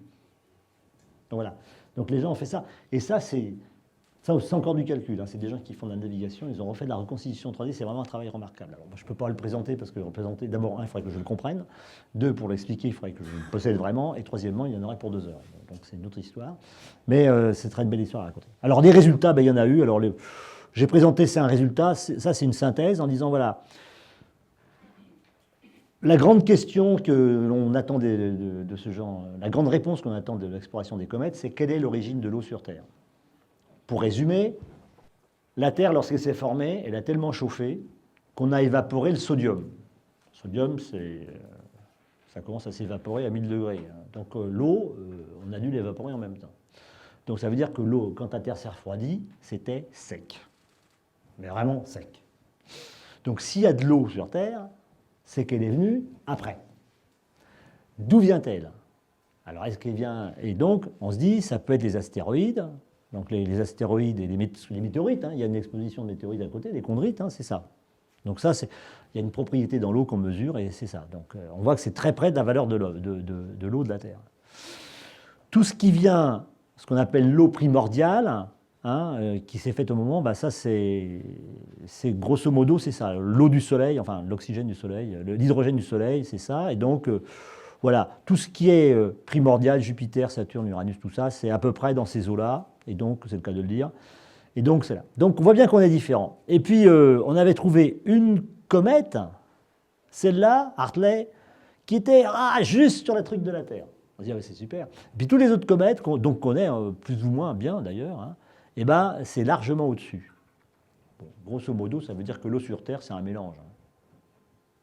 Donc voilà. Donc les gens ont fait ça. Et ça, c'est Ça, c'est encore du calcul, hein. C'est des gens qui font de la navigation, ils ont refait de la reconstitution 3D, c'est vraiment un travail remarquable. Alors, moi, je ne peux pas le présenter parce que le présenter, d'abord, il faudrait que je le comprenne, deux, pour l'expliquer, il faudrait que je le possède vraiment, et troisièmement, il y en aurait pour 2 heures. Donc c'est une autre histoire, mais c'est très une belle histoire à raconter. Alors des résultats, ben, il y en a eu. Alors j'ai présenté, c'est un résultat, ça c'est une synthèse en disant voilà, la grande question que l'on attend de ce genre, la grande réponse qu'on attend de l'exploration des comètes, c'est quelle est l'origine de l'eau sur Terre? Pour résumer, la Terre, lorsqu'elle s'est formée, elle a tellement chauffé qu'on a évaporé le sodium. Le sodium, ça commence à s'évaporer à 1000 degrés. Donc l'eau, on a dû l'évaporer en même temps. Donc ça veut dire que l'eau, quand la Terre s'est refroidie, c'était sec. Mais vraiment sec. Donc s'il y a de l'eau sur Terre, c'est qu'elle est venue après. D'où vient-elle? Alors est-ce qu'elle vient... Et donc on se dit, ça peut être les astéroïdes. Donc les astéroïdes et les météorites, hein, il y a une exposition de météorites à côté, les chondrites, hein, c'est ça. Donc ça, il y a une propriété dans l'eau qu'on mesure et c'est ça. Donc on voit que c'est très près de la valeur de l'eau de la Terre. Tout ce qui vient, ce qu'on appelle l'eau primordiale, hein, qui s'est faite au moment, bah ça c'est grosso modo c'est ça. L'eau du Soleil, enfin l'oxygène du Soleil, l'hydrogène du Soleil, c'est ça. Et donc voilà, tout ce qui est primordial, Jupiter, Saturne, Uranus, tout ça, c'est à peu près dans ces eaux-là. Et donc, c'est le cas de le dire. Et donc, c'est là. Donc, on voit bien qu'on est différents. Et puis, on avait trouvé une comète, celle-là, Hartley, qui était juste sur la truc de la Terre. On se dit, ah, c'est super. Et puis, tous les autres comètes, qu'on connaît plus ou moins bien d'ailleurs, hein, eh ben, c'est largement au-dessus. Bon, grosso modo, ça veut dire que l'eau sur Terre, c'est un mélange. Hein.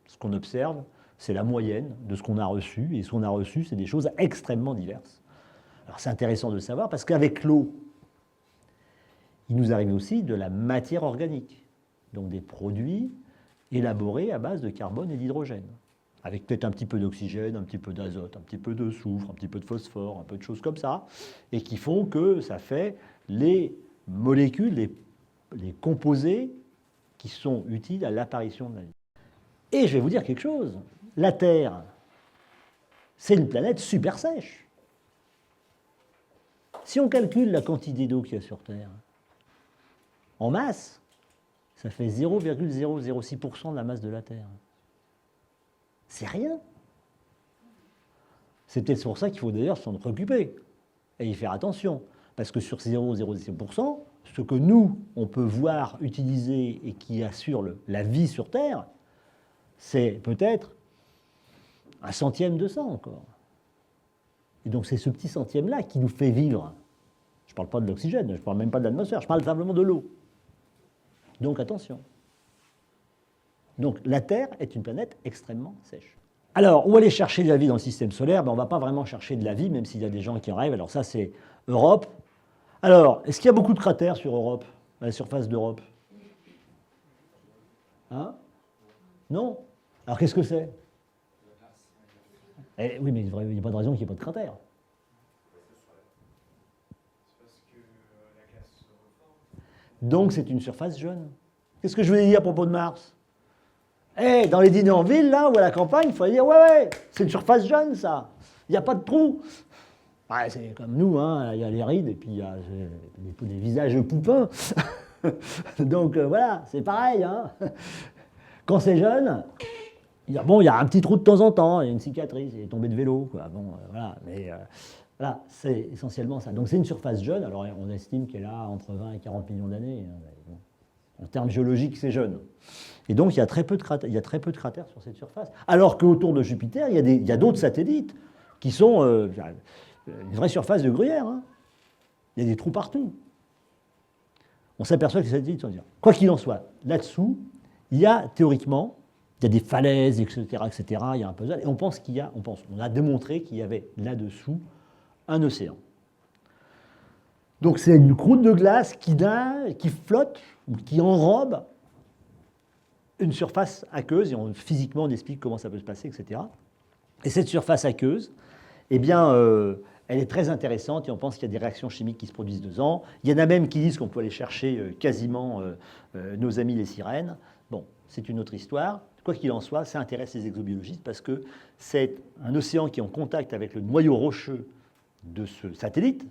Ce qu'on observe, c'est la moyenne de ce qu'on a reçu. Et ce qu'on a reçu, c'est des choses extrêmement diverses. Alors, c'est intéressant de le savoir parce qu'avec l'eau, il nous arrive aussi de la matière organique, donc des produits élaborés à base de carbone et d'hydrogène, avec peut-être un petit peu d'oxygène, un petit peu d'azote, un petit peu de soufre, un petit peu de phosphore, un peu de choses comme ça, et qui font que ça fait les molécules, les composés qui sont utiles à l'apparition de la vie. Et je vais vous dire quelque chose, la Terre, c'est une planète super sèche. Si on calcule la quantité d'eau qu'il y a sur Terre, en masse, ça fait 0,006% de la masse de la Terre. C'est rien. C'est peut-être pour ça qu'il faut d'ailleurs s'en préoccuper et y faire attention. Parce que sur 0,006%, ce que nous, on peut voir, utiliser et qui assure la vie sur Terre, c'est peut-être un centième de ça encore. Et donc c'est ce petit centième-là qui nous fait vivre. Je ne parle pas de l'oxygène, je ne parle même pas de l'atmosphère, je parle simplement de l'eau. Donc attention. Donc la Terre est une planète extrêmement sèche. Alors, où aller chercher de la vie dans le système solaire? Ben, on ne va pas vraiment chercher de la vie, même s'il y a des gens qui en rêvent. Alors ça, c'est Europe. Alors, est-ce qu'il y a beaucoup de cratères sur Europe, à la surface d'Europe? Hein? Non? Alors qu'est-ce que c'est? Oui, mais il n'y a pas de raison qu'il n'y ait pas de cratères. Donc c'est une surface jaune. Qu'est-ce que je voulais dire à propos de Mars? Dans les dîners en ville, là, ou à la campagne, il faut dire, ouais, c'est une surface jaune, ça. Il n'y a pas de trou. Ouais, c'est comme nous, hein, il y a les rides, et puis il y a des visages poupins. Donc voilà, c'est pareil. Hein. Quand c'est jeune, il y a un petit trou de temps en temps, il y a une cicatrice, il est tombé de vélo, quoi. Bon, voilà, mais... Voilà, c'est essentiellement ça. Donc c'est une surface jeune, alors on estime qu'elle a entre 20 et 40 millions d'années. En termes géologiques, c'est jeune. Et donc il y a très peu de cratères, sur cette surface. Alors qu'autour de Jupiter, il y a d'autres satellites qui sont une vraie surface de gruyère. Hein. Il y a des trous partout. On s'aperçoit que les satellites sont dire. Quoi qu'il en soit, là-dessous, il y a théoriquement, il y a des falaises, etc., etc. Il y a un puzzle. Et on pense on a démontré qu'il y avait là-dessous un océan. Donc c'est une croûte de glace qui flotte, ou qui enrobe une surface aqueuse, et physiquement on explique comment ça peut se passer, etc. Et cette surface aqueuse, eh bien, elle est très intéressante, et on pense qu'il y a des réactions chimiques qui se produisent dedans. Il y en a même qui disent qu'on peut aller chercher quasiment nos amis les sirènes. Bon, c'est une autre histoire. Quoi qu'il en soit, ça intéresse les exobiologistes parce que c'est un océan qui est en contact avec le noyau rocheux de ce satellite,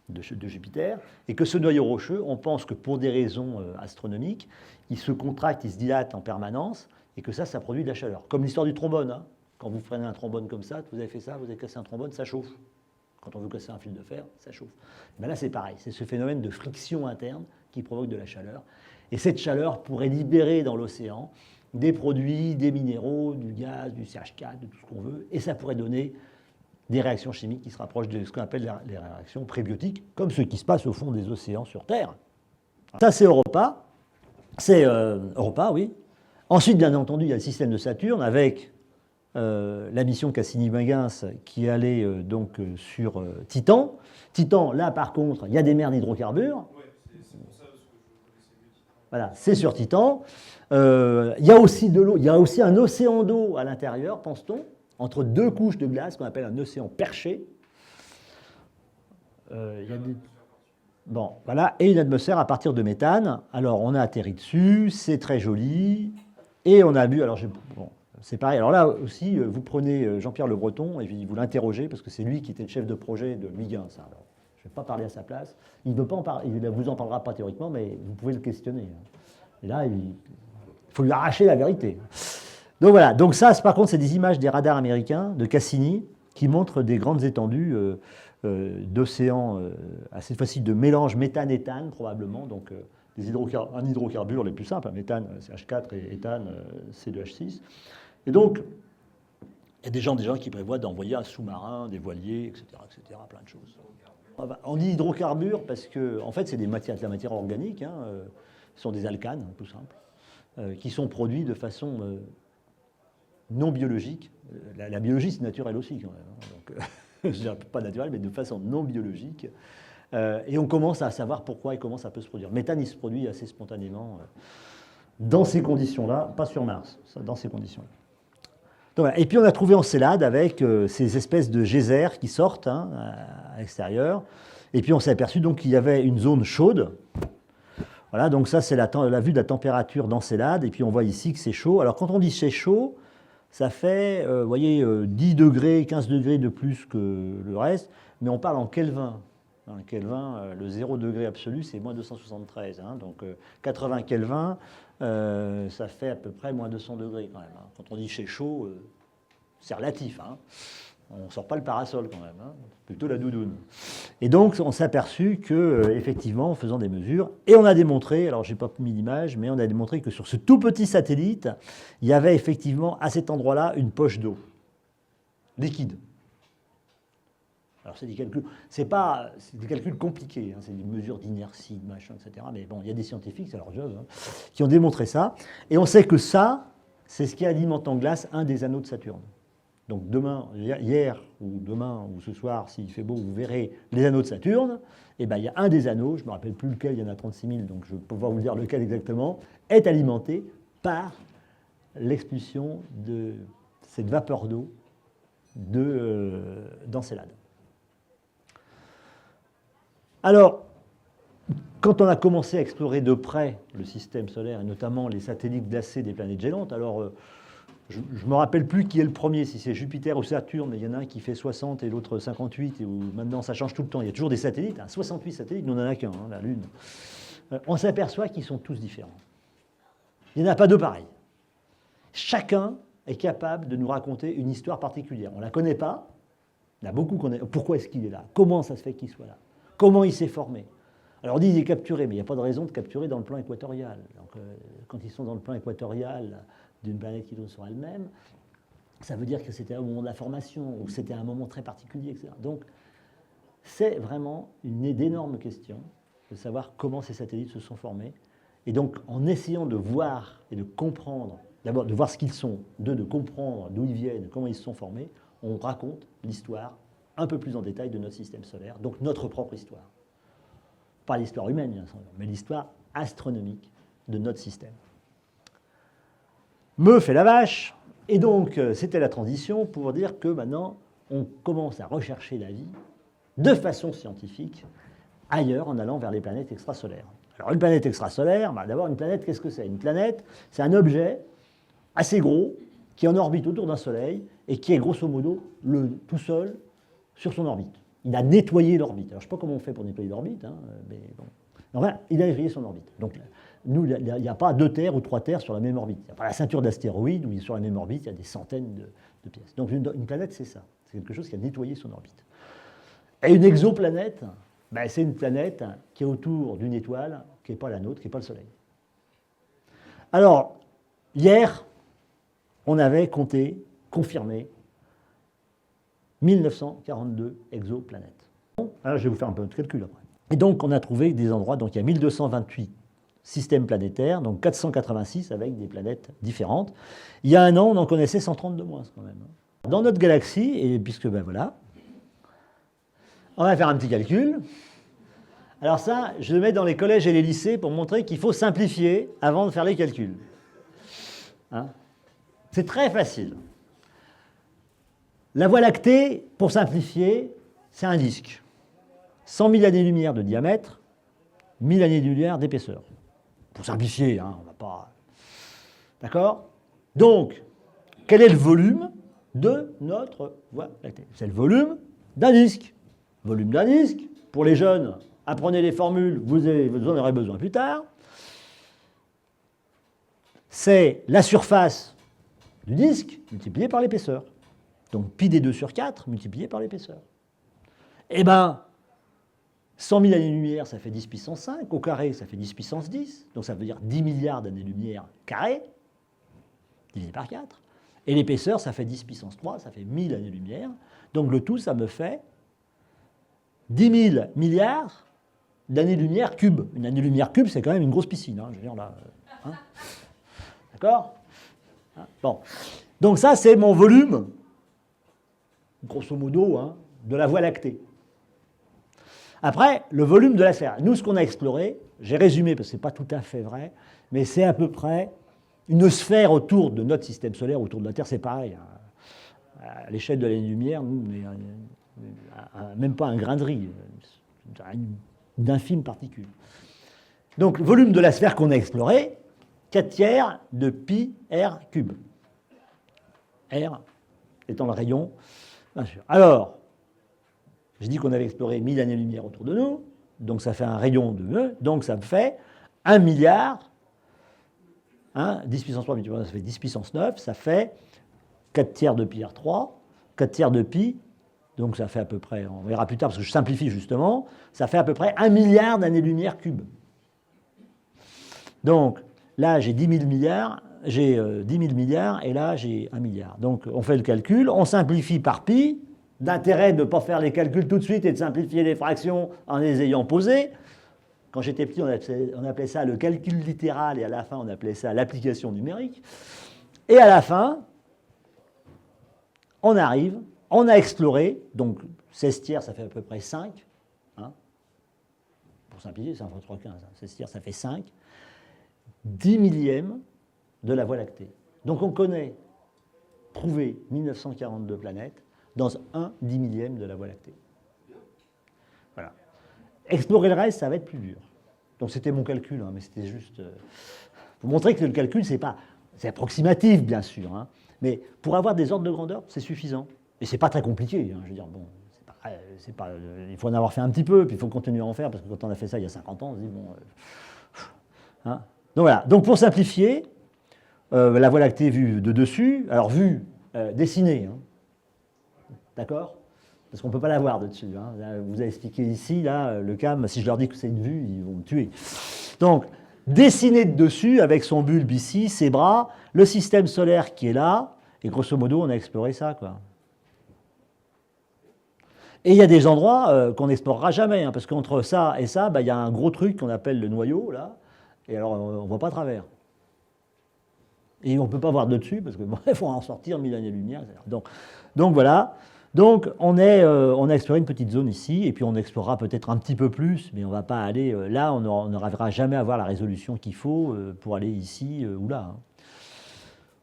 de Jupiter, et que ce noyau rocheux, on pense que pour des raisons astronomiques, il se contracte, il se dilate en permanence, et que ça produit de la chaleur. Comme l'histoire du trombone, hein. Quand vous freinez un trombone comme ça, vous avez fait ça, vous avez cassé un trombone, ça chauffe. Quand on veut casser un fil de fer, ça chauffe. Ben là, c'est pareil, c'est ce phénomène de friction interne qui provoque de la chaleur. Et cette chaleur pourrait libérer dans l'océan des produits, des minéraux, du gaz, du CH4, de tout ce qu'on veut, et ça pourrait donner des réactions chimiques qui se rapprochent de ce qu'on appelle les réactions prébiotiques, comme ce qui se passe au fond des océans sur Terre. Ça, c'est Europa. C'est Europa, oui. Ensuite, bien entendu, il y a le système de Saturne avec la mission Cassini-Huygens qui allait donc sur Titan. Titan, là, par contre, il y a des mers d'hydrocarbures. Ouais, c'est pour ça parce que je connaissais mieux Titan. Voilà, c'est sur Titan. Il y a aussi de l'eau, il y a aussi un océan d'eau à l'intérieur, pense-t-on, entre deux couches de glace qu'on appelle un océan perché. Il y a des... Bon, voilà, et une atmosphère à partir de méthane. Alors, on a atterri dessus, c'est très joli, et on a vu, alors bon, c'est pareil. Alors là aussi, vous prenez Jean-Pierre Le Breton et vous l'interrogez, parce que c'est lui qui était le chef de projet de Huygens. Alors, je ne vais pas parler à sa place. Il ne vous en parlera pas théoriquement, mais vous pouvez le questionner. Et là, il faut lui arracher la vérité. Donc voilà, donc ça, par contre, c'est des images des radars américains de Cassini qui montrent des grandes étendues d'océans, à cette fois-ci de mélange méthane-éthane, probablement, donc un hydrocarbure les plus simples, méthane, CH4 et éthane, C2H6. Et donc, il y a des gens qui prévoient d'envoyer un sous-marin, des voiliers, etc., plein de choses. On dit hydrocarbures parce que, en fait, c'est de la matière organique, hein, ce sont des alcanes, tout simple, qui sont produits de façon non biologique. La biologie, c'est naturel aussi, quand même. Hein, donc, je dirais pas naturel, mais de façon non biologique. Et on commence à savoir pourquoi et comment ça peut se produire. Le méthane, il se produit assez spontanément dans ces conditions-là, pas sur Mars, dans ces conditions-là. Donc, voilà. Et puis on a trouvé Encelade avec ces espèces de geysers qui sortent hein, à l'extérieur. Et puis on s'est aperçu donc qu'il y avait une zone chaude. Voilà, donc ça c'est la vue de la température d'Encelade. Et puis on voit ici que c'est chaud. Alors quand on dit c'est chaud, ça fait, vous voyez, 10 degrés, 15 degrés de plus que le reste. Mais on parle en Kelvin. En Kelvin, le 0 degré absolu, c'est moins 273. Hein, donc 80 Kelvin, ça fait à peu près moins 200 degrés quand même. Hein. Quand on dit c'est chaud, c'est relatif. Hein. On ne sort pas le parasol quand même, hein, plutôt la doudoune. Et donc on s'est aperçu qu'effectivement, en faisant des mesures, et on a démontré, alors je n'ai pas mis d'image, mais on a démontré que sur ce tout petit satellite, il y avait effectivement à cet endroit-là une poche d'eau liquide. Alors c'est des calculs, c'est des calculs compliqués, hein, c'est des mesures d'inertie, de machin, etc. Mais bon, il y a des scientifiques, c'est leur job, hein, qui ont démontré ça. Et on sait que ça, c'est ce qui alimente en glace un des anneaux de Saturne. Donc demain, hier ou demain ou ce soir, s'il fait beau, vous verrez les anneaux de Saturne. Et bien il y a un des anneaux, je ne me rappelle plus lequel, il y en a 36 000, donc je ne peux pas vous dire lequel exactement, est alimenté par l'expulsion de cette vapeur d'eau d'Encelade. Alors, quand on a commencé à explorer de près le système solaire, et notamment les satellites glacés des planètes géantes, alors je ne me rappelle plus qui est le premier, si c'est Jupiter ou Saturne, mais il y en a un qui fait 60 et l'autre 58, et où maintenant ça change tout le temps. Il y a toujours des satellites, hein, 68 satellites, nous on n'en a qu'un, hein, la Lune. On s'aperçoit qu'ils sont tous différents. Il n'y en a pas deux pareils. Chacun est capable de nous raconter une histoire particulière. On ne la connaît pas, il y en a beaucoup qu'on connaît. Pourquoi est-ce qu'il est là? Comment ça se fait qu'il soit là? Comment il s'est formé? Alors on dit qu'il est capturé, mais il n'y a pas de raison de capturer dans le plan équatorial. Donc, quand ils sont dans le plan équatorial d'une planète qui tourne sur elle-même, ça veut dire que c'était au moment de la formation, ou c'était un moment très particulier, etc. Donc c'est vraiment d'énormes questions de savoir comment ces satellites se sont formés. Et donc en essayant de voir et de comprendre, d'abord de voir ce qu'ils sont, de comprendre d'où ils viennent, comment ils se sont formés, on raconte l'histoire un peu plus en détail de notre système solaire, donc notre propre histoire. Pas l'histoire humaine, bien sûr, mais l'histoire astronomique de notre système. Me fait la vache, et donc c'était la transition pour dire que maintenant on commence à rechercher la vie de façon scientifique ailleurs en allant vers les planètes extrasolaires. Alors une planète extrasolaire, d'abord une planète, qu'est-ce que c'est? Une planète, c'est un objet assez gros qui est en orbite autour d'un soleil et qui est grosso modo tout seul sur son orbite. Il a nettoyé l'orbite. Alors, je ne sais pas comment on fait pour nettoyer l'orbite, hein, mais bon. Enfin, il a nettoyé son orbite. Donc, nous, il n'y a pas 2 terres ou 3 terres sur la même orbite. Il n'y a pas la ceinture d'astéroïdes où sur la même orbite, il y a des centaines de pièces. Donc, une planète, c'est ça. C'est quelque chose qui a nettoyé son orbite. Et une exoplanète, ben, c'est une planète qui est autour d'une étoile qui n'est pas la nôtre, qui n'est pas le Soleil. Alors, hier, on avait compté, confirmé, 1942 exoplanètes. Bon, alors je vais vous faire un peu de calcul après. Et donc, on a trouvé des endroits, donc il y a 1228 systèmes planétaires, donc 486 avec des planètes différentes. Il y a un an, on en connaissait 130 de moins quand même. Dans notre galaxie, et puisque ben voilà, on va faire un petit calcul. Alors ça, je le mets dans les collèges et les lycées pour montrer qu'il faut simplifier avant de faire les calculs. Hein? C'est très facile. La Voie lactée, pour simplifier, c'est un disque. 100 000 années-lumière de diamètre, 1000 années-lumière d'épaisseur. Pour simplifier, hein, on ne va pas... D'accord? Donc, quel est le volume de notre Voie lactée? C'est le volume d'un disque. Volume d'un disque, pour les jeunes, apprenez les formules, vous en aurez besoin plus tard. C'est la surface du disque multipliée par l'épaisseur. Donc pi d2 sur 4 multiplié par l'épaisseur. Eh bien, 100 000 années-lumière, ça fait 10 puissance 5. Au carré, ça fait 10 puissance 10. Donc ça veut dire 10 milliards d'années-lumière carrées, divisé par 4. Et l'épaisseur, ça fait 10 puissance 3, ça fait 1000 années-lumière. Donc le tout, ça me fait 10 000 milliards d'années-lumière cubes. Une année-lumière cube, c'est quand même une grosse piscine. Hein, je veux dire là. Hein, d'accord? Hein, bon. Donc ça, c'est mon volume, grosso modo, hein, de la Voie lactée. Après, le volume de la sphère. Nous, ce qu'on a exploré, j'ai résumé parce que ce n'est pas tout à fait vrai, mais c'est à peu près une sphère autour de notre système solaire, autour de la Terre, c'est pareil. Hein. À l'échelle de l'année-lumière, nous, même pas un grain de riz, d'infimes particules. Donc, le volume de la sphère qu'on a exploré, 4 tiers de pi r cube. R étant le rayon. Alors, je dis qu'on avait exploré 1000 années-lumière autour de nous, donc ça fait un rayon de E, donc ça me fait 1 milliard, hein, 10 puissance 3, ça fait 10 puissance 9, ça fait 4 tiers de pi R3, 4 tiers de pi, donc ça fait à peu près, on verra plus tard parce que je simplifie justement, ça fait à peu près 1 milliard d'années-lumière cubes. Donc là j'ai 10 000 milliards, j'ai 10 000 milliards et là j'ai 1 milliard. Donc on fait le calcul, on simplifie par pi, d'intérêt de ne pas faire les calculs tout de suite et de simplifier les fractions en les ayant posées. Quand j'étais petit, on appelait ça le calcul littéral et à la fin on appelait ça l'application numérique. Et à la fin, on arrive, on a exploré, donc 16 tiers ça fait à peu près 5, hein, pour simplifier, c'est 1 fois 3, 15, hein, 16 tiers ça fait 5, 10 millièmes de la Voie lactée. Donc on connaît, prouvé 1942 planètes dans un 10 millième de la Voie lactée. Voilà. Explorer le reste, ça va être plus dur. Donc c'était mon calcul, hein, mais c'était juste pour montrer que le calcul, c'est approximatif, bien sûr, hein, mais pour avoir des ordres de grandeur, c'est suffisant. Et c'est pas très compliqué. Hein, je veux dire, bon, il faut en avoir fait un petit peu, puis il faut continuer à en faire, parce que quand on a fait ça il y a 50 ans, on se dit, bon... hein. Donc voilà. Donc pour simplifier, la Voie lactée vue de dessus, alors vue dessinée, hein, d'accord? Parce qu'on ne peut pas la voir de dessus. Hein. Là, vous avez expliqué ici, là, le CAM, si je leur dis que c'est une vue, ils vont me tuer. Donc, dessiné de dessus, avec son bulbe ici, ses bras, le système solaire qui est là, et grosso modo, on a exploré ça, quoi. Et il y a des endroits qu'on n'explorera jamais, hein, parce qu'entre ça et ça, bah, y a un gros truc qu'on appelle le noyau, là, et alors on ne voit pas à travers. Et on ne peut pas voir de dessus, parce qu'il faut en sortir 1000 années-lumière. Donc voilà. Donc on a exploré une petite zone ici, et puis on explorera peut-être un petit peu plus, mais on ne va pas aller là, on n'arrivera jamais à avoir la résolution qu'il faut pour aller ici ou là. Hein.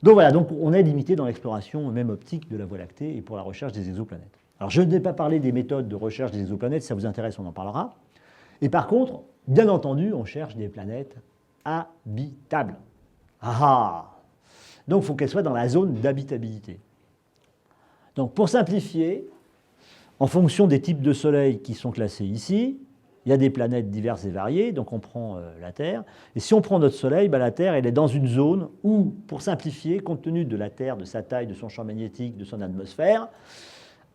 Donc voilà, donc on est limité dans l'exploration, même optique, de la Voie lactée et pour la recherche des exoplanètes. Alors je n'ai pas parlé des méthodes de recherche des exoplanètes, si ça vous intéresse, on en parlera. Et par contre, bien entendu, on cherche des planètes habitables. Ah! Donc il faut qu'elles soient dans la zone d'habitabilité. Donc pour simplifier, en fonction des types de soleil qui sont classés ici. Il y a des planètes diverses et variées, donc on prend la Terre. Et si on prend notre Soleil, la Terre elle est dans une zone où, pour simplifier, compte tenu de la Terre, de sa taille, de son champ magnétique, de son atmosphère,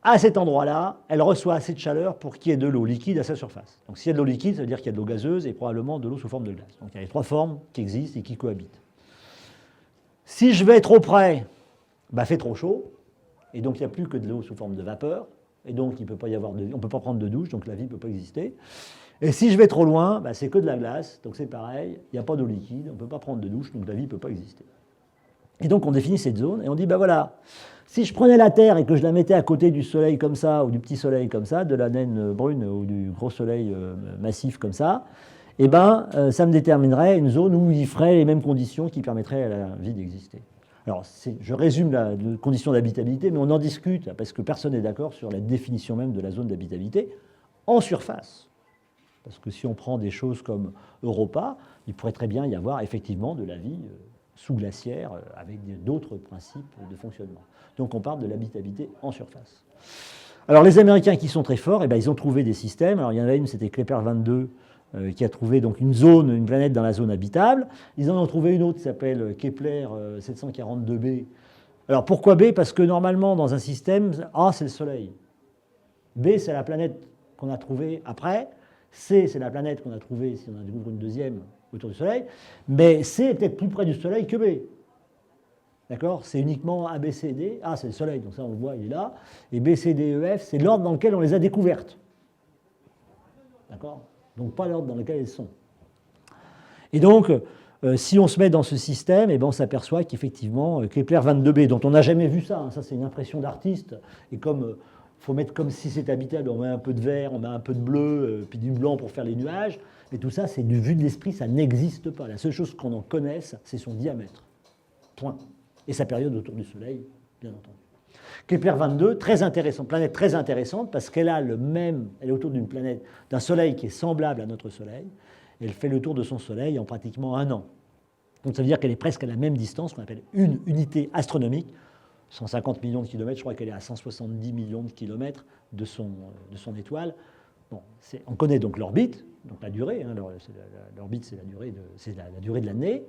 à cet endroit-là, elle reçoit assez de chaleur pour qu'il y ait de l'eau liquide à sa surface. Donc s'il y a de l'eau liquide, ça veut dire qu'il y a de l'eau gazeuse et probablement de l'eau sous forme de glace. Donc il y a les trois formes qui existent et qui cohabitent. Si je vais trop près, il fait trop chaud, et donc il n'y a plus que de l'eau sous forme de vapeur, et donc il peut pas y avoir on ne peut pas prendre de douche, donc la vie ne peut pas exister. Et si je vais trop loin, c'est que de la glace, donc c'est pareil, il n'y a pas d'eau liquide, on ne peut pas prendre de douche, donc la vie ne peut pas exister. Et donc on définit cette zone, et on dit, voilà, si je prenais la Terre et que je la mettais à côté du Soleil comme ça, ou du petit Soleil comme ça, de la naine brune ou du gros Soleil massif comme ça, ça me déterminerait une zone où il ferait les mêmes conditions qui permettraient à la vie d'exister. Alors, je résume la condition d'habitabilité, mais on en discute, parce que personne n'est d'accord sur la définition même de la zone d'habitabilité en surface. Parce que si on prend des choses comme Europa, il pourrait très bien y avoir effectivement de la vie sous-glaciaire avec d'autres principes de fonctionnement. Donc on parle de l'habitabilité en surface. Alors les Américains qui sont très forts, ils ont trouvé des systèmes. Alors il y en avait une, c'était Kepler 22, qui a trouvé donc une zone, une planète dans la zone habitable. Ils en ont trouvé une autre qui s'appelle Kepler 742b. Alors pourquoi B? Parce que normalement dans un système, A c'est le Soleil, B c'est la planète qu'on a trouvée après, C c'est la planète qu'on a trouvée si on a découvert une deuxième autour du Soleil, mais C est peut-être plus près du Soleil que B. D'accord? C'est uniquement A, B, C, D. A c'est le Soleil, donc ça on le voit, il est là. Et B, C, D, E, F, c'est l'ordre dans lequel on les a découvertes. D'accord? Donc pas l'ordre dans lequel elles sont. Et donc, si on se met dans ce système, on s'aperçoit qu'effectivement, Kepler 22b, dont on n'a jamais vu ça, ça c'est une impression d'artiste, et comme il faut mettre comme si c'était habitable, on met un peu de vert, on met un peu de bleu, puis du blanc pour faire les nuages, mais tout ça, c'est du vu de l'esprit, ça n'existe pas. La seule chose qu'on en connaisse, c'est son diamètre. Point. Et sa période autour du Soleil, bien entendu. Kepler 22, très intéressant, planète très intéressante parce qu'elle a elle est autour d'une planète, d'un Soleil qui est semblable à notre Soleil. Elle fait le tour de son Soleil en pratiquement 1 an. Donc ça veut dire qu'elle est presque à la même distance, qu'on appelle une unité astronomique, 150 millions de kilomètres, je crois qu'elle est à 170 millions de kilomètres de son étoile. Bon, on connaît donc l'orbite, donc la durée, l'orbite c'est la durée de l'année,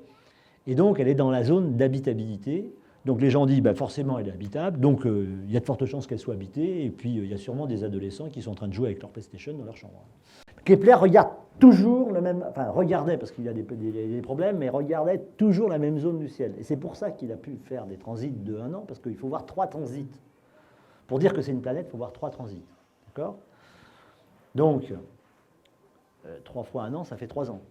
et donc elle est dans la zone d'habitabilité. Donc les gens disent, forcément elle est habitable, donc il y a de fortes chances qu'elle soit habitée, et puis il y a sûrement des adolescents qui sont en train de jouer avec leur PlayStation dans leur chambre. Kepler regarde toujours le même, regardait, parce qu'il y a des problèmes, mais regardait toujours la même zone du ciel. Et c'est pour ça qu'il a pu faire des transits de 1 an, parce qu'il faut voir 3 transits. Pour dire que c'est une planète, il faut voir 3 transits. D'accord? Donc, 3 fois 1 an, ça fait 3 ans.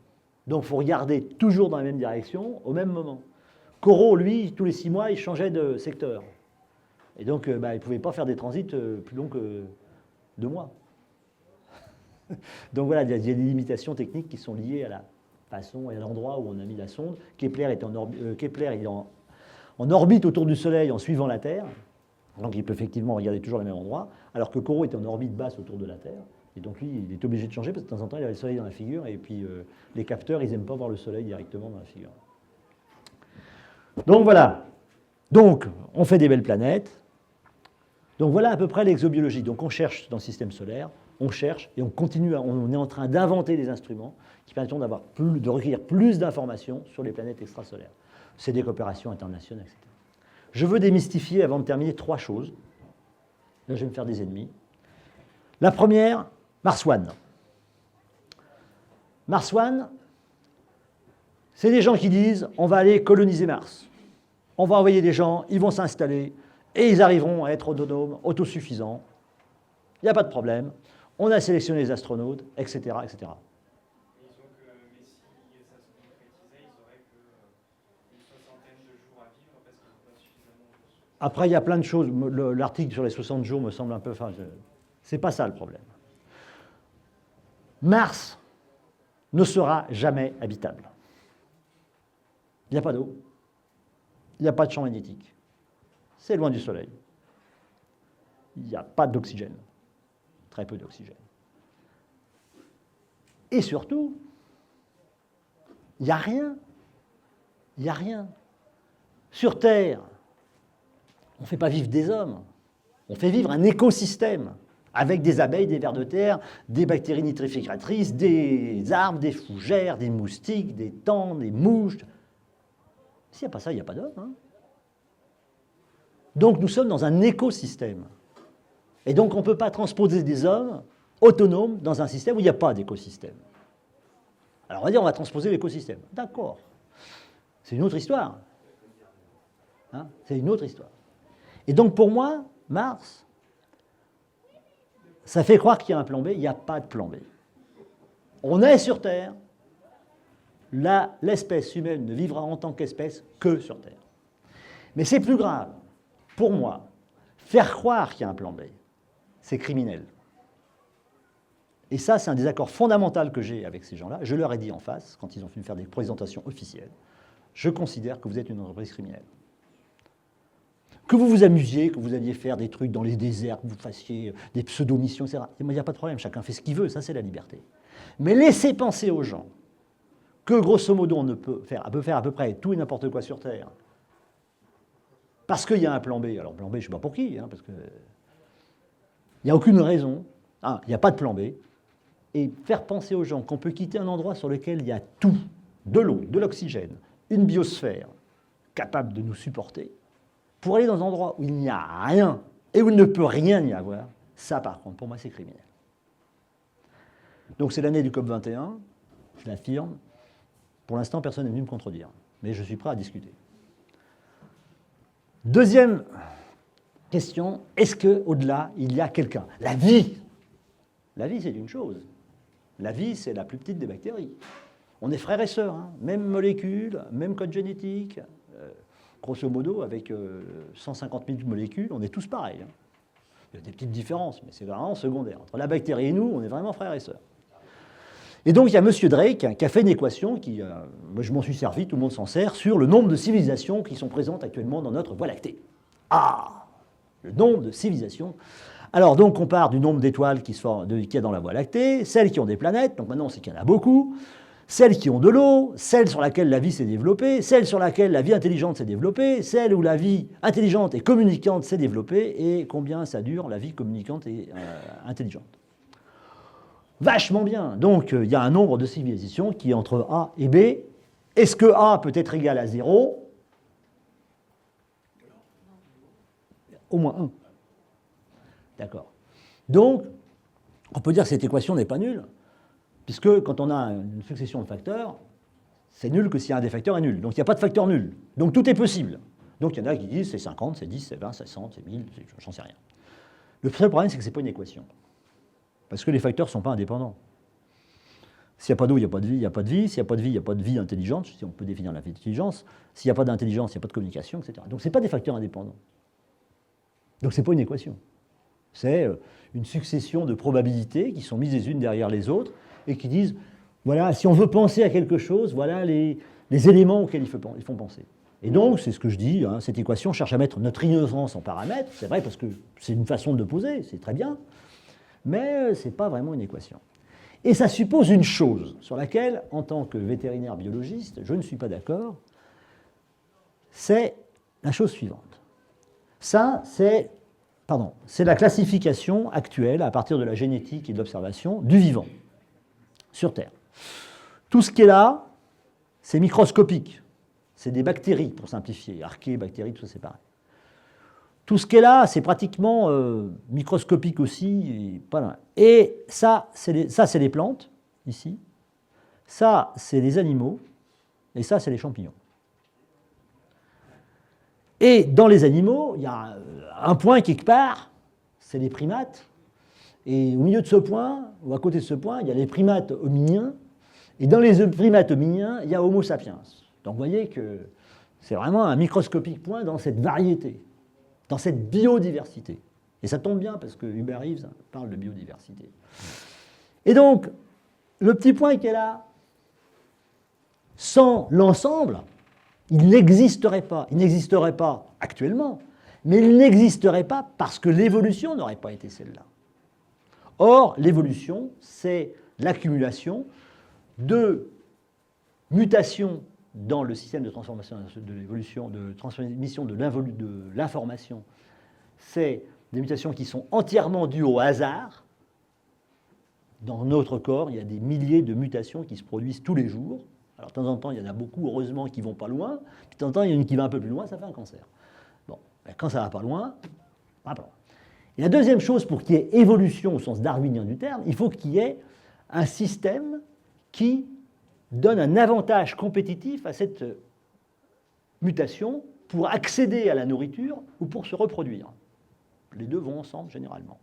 Donc il faut regarder toujours dans la même direction, au même moment. Corot, lui, tous les 6 mois, il changeait de secteur. Et donc, il ne pouvait pas faire des transits plus longs que 2 mois. Donc voilà, il y a des limitations techniques qui sont liées à la façon et à l'endroit où on a mis la sonde. Kepler il est en orbite autour du Soleil en suivant la Terre. Donc il peut effectivement regarder toujours le même endroit. Alors que Corot était en orbite basse autour de la Terre. Et donc lui, il est obligé de changer parce que de temps en temps, il avait le Soleil dans la figure. Et puis les capteurs, ils n'aiment pas voir le Soleil directement dans la figure. Donc voilà. Donc on fait des belles planètes. Donc voilà à peu près l'exobiologie. Donc on cherche dans le système solaire, on cherche et on continue, on est en train d'inventer des instruments qui permettront de recueillir plus d'informations sur les planètes extrasolaires. C'est des coopérations internationales, etc. Je veux démystifier avant de terminer 3 choses. Là, je vais me faire des ennemis. La première, Mars One. Mars One, c'est des gens qui disent on va aller coloniser Mars. On va envoyer des gens, ils vont s'installer et ils arriveront à être autonomes, autosuffisants. Il n'y a pas de problème. On a sélectionné les astronautes, etc., etc. Mais si ça se concrétisait, ils auraient qu'une soixantaine de jours à vivre parce qu'ils n'ont pas suffisamment de ressources. Après, il y a plein de choses. L'article sur les 60 jours me semble un peu... c'est pas ça le problème. Mars ne sera jamais habitable. Il n'y a pas d'eau. Il n'y a pas de champ magnétique. C'est loin du Soleil. Il n'y a pas d'oxygène. Très peu d'oxygène. Et surtout, il n'y a rien. Il n'y a rien. Sur Terre, on ne fait pas vivre des hommes. On fait vivre un écosystème avec des abeilles, des vers de terre, des bactéries nitrificatrices, des arbres, des fougères, des moustiques, des tans, des mouches. S'il n'y a pas ça, il n'y a pas d'homme. Hein. Donc nous sommes dans un écosystème. Et donc on ne peut pas transposer des hommes autonomes dans un système où il n'y a pas d'écosystème. Alors on va dire on va transposer l'écosystème. D'accord. C'est une autre histoire. Hein, c'est une autre histoire. Et donc pour moi, Mars, ça fait croire qu'il y a un plan B, il n'y a pas de plan B. On est sur Terre, l'espèce humaine ne vivra en tant qu'espèce que sur Terre. Mais c'est plus grave, pour moi, faire croire qu'il y a un plan B, c'est criminel. Et ça, c'est un désaccord fondamental que j'ai avec ces gens-là. Je leur ai dit en face, quand ils ont fait me faire des présentations officielles, je considère que vous êtes une entreprise criminelle. Que vous vous amusiez, que vous alliez faire des trucs dans les déserts, que vous fassiez des pseudo-missions, etc. Il n'y a pas de problème, chacun fait ce qu'il veut, ça c'est la liberté. Mais laissez penser aux gens que grosso modo on peut faire à peu près tout et n'importe quoi sur Terre. Parce qu'il y a un plan B. Alors plan B, je ne sais pas pour qui, hein, parce que il n'y a aucune raison. Il n'y a pas de plan B. Et faire penser aux gens qu'on peut quitter un endroit sur lequel il y a tout, de l'eau, de l'oxygène, une biosphère capable de nous supporter, pour aller dans un endroit où il n'y a rien et où il ne peut rien y avoir, ça par contre, pour moi, c'est criminel. Donc c'est l'année du COP21, je l'affirme. Pour l'instant, personne n'est venu me contredire, mais je suis prêt à discuter. Deuxième question, est-ce qu'au-delà, il y a quelqu'un? La vie. La vie, c'est une chose. La vie, c'est la plus petite des bactéries. On est frères et sœurs, hein, même molécules, même code génétique. Grosso modo, avec 150 000 molécules, on est tous pareils. Hein. Il y a des petites différences, mais c'est vraiment secondaire. Entre la bactérie et nous, on est vraiment frères et sœurs. Et donc, il y a M. Drake qui a fait une équation, moi je m'en suis servi, tout le monde s'en sert, sur le nombre de civilisations qui sont présentes actuellement dans notre Voie lactée. Le nombre de civilisations. Alors, donc, on part du nombre d'étoiles qu'il y a dans la Voie lactée, celles qui ont des planètes, donc maintenant on sait qu'il y en a beaucoup, celles qui ont de l'eau, celles sur laquelle la vie s'est développée, celles sur laquelle la vie intelligente s'est développée, celles où la vie intelligente et communicante s'est développée, et combien ça dure, la vie communicante et intelligente. Vachement bien. Donc, il y a un nombre de civilisations qui est entre A et B. Est-ce que A peut être égal à 0 ? Au moins 1. D'accord. Donc, on peut dire que cette équation n'est pas nulle, puisque quand on a une succession de facteurs, c'est nul que si un des facteurs est nul. Donc, il n'y a pas de facteur nul. Donc, tout est possible. Donc, il y en a qui disent c'est 50, c'est 10, c'est 20, c'est 100, c'est 1000, j'en sais rien. Le seul problème, c'est que ce n'est pas une équation. Parce que les facteurs ne sont pas indépendants. S'il n'y a pas d'eau, il n'y a pas de vie, il n'y a pas de vie. S'il n'y a pas de vie, il n'y a pas de vie intelligente, si on peut définir l'intelligence. S'il n'y a pas d'intelligence, il n'y a pas de communication, etc. Donc, ce n'est pas des facteurs indépendants. Donc, ce n'est pas une équation. C'est une succession de probabilités qui sont mises les unes derrière les autres et qui disent, voilà, si on veut penser à quelque chose, voilà les éléments auxquels ils font penser. Et donc, c'est ce que je dis, hein, cette équation cherche à mettre notre ignorance en paramètre. C'est vrai parce que c'est une façon de le poser, c'est très bien. Mais ce n'est pas vraiment une équation. Et ça suppose une chose sur laquelle, en tant que vétérinaire biologiste, je ne suis pas d'accord, c'est la chose suivante. Ça, c'est la classification actuelle, à partir de la génétique et de l'observation, du vivant sur Terre. Tout ce qui est là, c'est microscopique. C'est des bactéries, pour simplifier. Archées, bactéries, tout ça, c'est pareil. Tout ce qui est là, c'est pratiquement microscopique aussi. Et ça, c'est les plantes, ici. Ça, c'est les animaux. Et ça, c'est les champignons. Et dans les animaux, il y a un point quelque part, c'est les primates. Et au milieu de ce point, ou à côté de ce point, il y a les primates hominiens. Et dans les primates hominiens, il y a Homo sapiens. Donc vous voyez que c'est vraiment un microscopique point dans cette variété, dans cette biodiversité. Et ça tombe bien parce que Hubert Reeves parle de biodiversité. Et donc, le petit point qui est là, sans l'ensemble, il n'existerait pas. Il n'existerait pas actuellement, mais il n'existerait pas parce que l'évolution n'aurait pas été celle-là. Or, l'évolution, c'est l'accumulation de mutations dans le système de transformation de l'évolution, de transmission de l'information. C'est des mutations qui sont entièrement dues au hasard. Dans notre corps, il y a des milliers de mutations qui se produisent tous les jours. Alors, de temps en temps, il y en a beaucoup, heureusement, qui ne vont pas loin. Puis, de temps en temps, il y en a une qui va un peu plus loin, ça fait un cancer. Bon, ben, quand ça ne va pas loin, ça va pas loin. Et la deuxième chose, pour qu'il y ait évolution au sens darwinien du terme, il faut qu'il y ait un système qui donne un avantage compétitif à cette mutation pour accéder à la nourriture ou pour se reproduire. Les deux vont ensemble, généralement.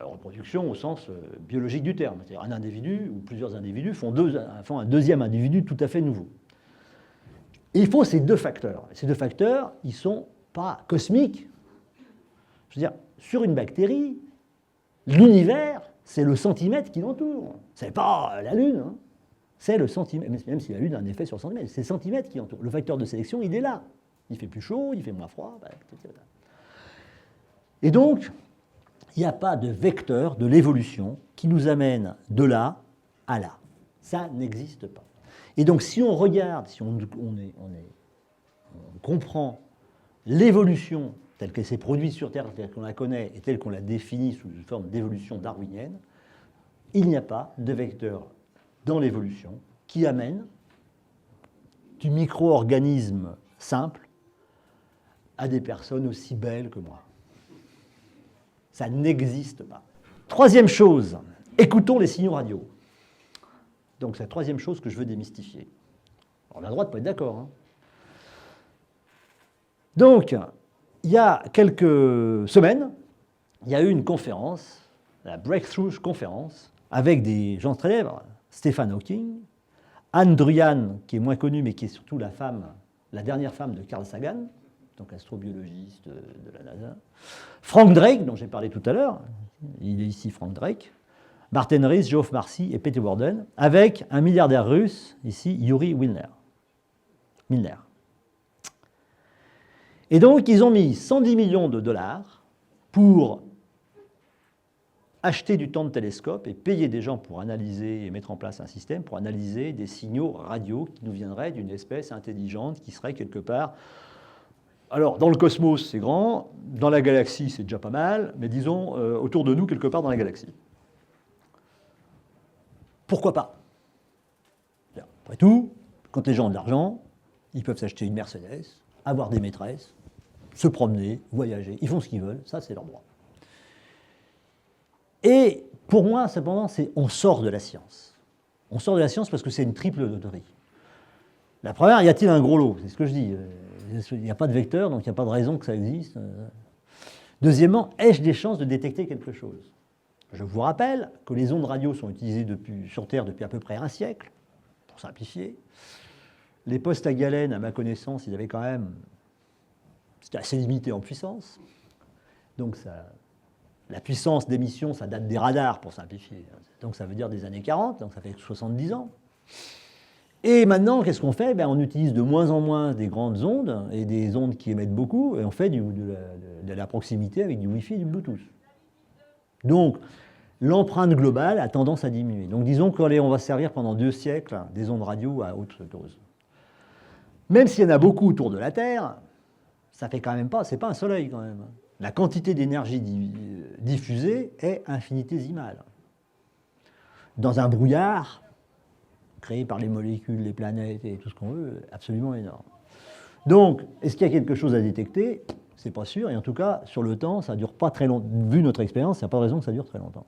Alors, reproduction au sens biologique du terme, c'est-à-dire un individu ou plusieurs individus font un deuxième individu tout à fait nouveau. Et il faut ces deux facteurs. Ces deux facteurs, ils ne sont pas cosmiques. Je veux dire, sur une bactérie, l'univers, c'est le centimètre qui l'entoure. Ce n'est pas la Lune. Hein. C'est le centimètre, même si la Lune a un effet sur le centimètre, c'est le centimètre qui l'entoure. Le facteur de sélection, il est là. Il fait plus chaud, il fait moins froid, etc. Et donc, il n'y a pas de vecteur de l'évolution qui nous amène de là à là. Ça n'existe pas. Et donc, si on regarde, si on comprend l'évolution telle qu'elle s'est produite sur Terre, telle qu'on la connaît et telle qu'on la définit sous une forme d'évolution darwinienne, il n'y a pas de vecteur dans l'évolution qui amène du micro-organisme simple à des personnes aussi belles que moi. Ça n'existe pas. Troisième chose, écoutons les signaux radio. Donc c'est la troisième chose que je veux démystifier. Alors, on a le droit de ne pas être d'accord. Hein. Donc, il y a quelques semaines, il y a eu une conférence, la Breakthrough Conference, avec des gens très célèbres, Stephen Hawking, Anne Druyan, qui est moins connue, mais qui est surtout la dernière femme de Carl Sagan, donc astrobiologiste de la NASA, Frank Drake, dont j'ai parlé tout à l'heure, il est ici Frank Drake, Martin Rees, Geoff Marcy et Peter Warden, avec un milliardaire russe, ici, Yuri Milner. Et donc, ils ont mis 110 millions de dollars pour acheter du temps de télescope et payer des gens pour analyser et mettre en place un système pour analyser des signaux radio qui nous viendraient d'une espèce intelligente qui serait quelque part. Alors, dans le cosmos, c'est grand, dans la galaxie, c'est déjà pas mal, mais disons, autour de nous, quelque part dans la galaxie. Pourquoi pas? Après tout, quand les gens ont de l'argent, ils peuvent s'acheter une Mercedes, avoir des maîtresses, se promener, voyager, ils font ce qu'ils veulent, ça c'est leur droit. Et pour moi, cependant, on sort de la science. On sort de la science parce que c'est une triple loterie. La première, y a-t-il un gros lot? C'est ce que je dis. Il n'y a pas de vecteur, donc il n'y a pas de raison que ça existe. Deuxièmement, ai-je des chances de détecter quelque chose? Je vous rappelle que les ondes radio sont utilisées sur Terre depuis à peu près un siècle, pour simplifier. Les postes à galène, à ma connaissance, ils avaient quand même... C'était assez limité en puissance. Donc la puissance d'émission, ça date des radars, pour simplifier. Donc ça veut dire des années 40, donc ça fait 70 ans. Et maintenant, qu'est-ce qu'on fait? On utilise de moins en moins des grandes ondes, et des ondes qui émettent beaucoup, et on fait de la proximité avec du Wi-Fi et du Bluetooth. Donc, l'empreinte globale a tendance à diminuer. Donc disons qu'on va servir pendant 2 siècles des ondes radio à haute dose. Même s'il y en a beaucoup autour de la Terre, ça fait quand même pas, c'est pas un soleil quand même. La quantité d'énergie diffusée est infinitésimale. Dans un brouillard, créé par les molécules, les planètes et tout ce qu'on veut, absolument énorme. Donc, est-ce qu'il y a quelque chose à détecter? C'est pas sûr, et en tout cas, sur le temps, ça ne dure pas très longtemps. Vu notre expérience, il n'y a pas de raison que ça dure très longtemps.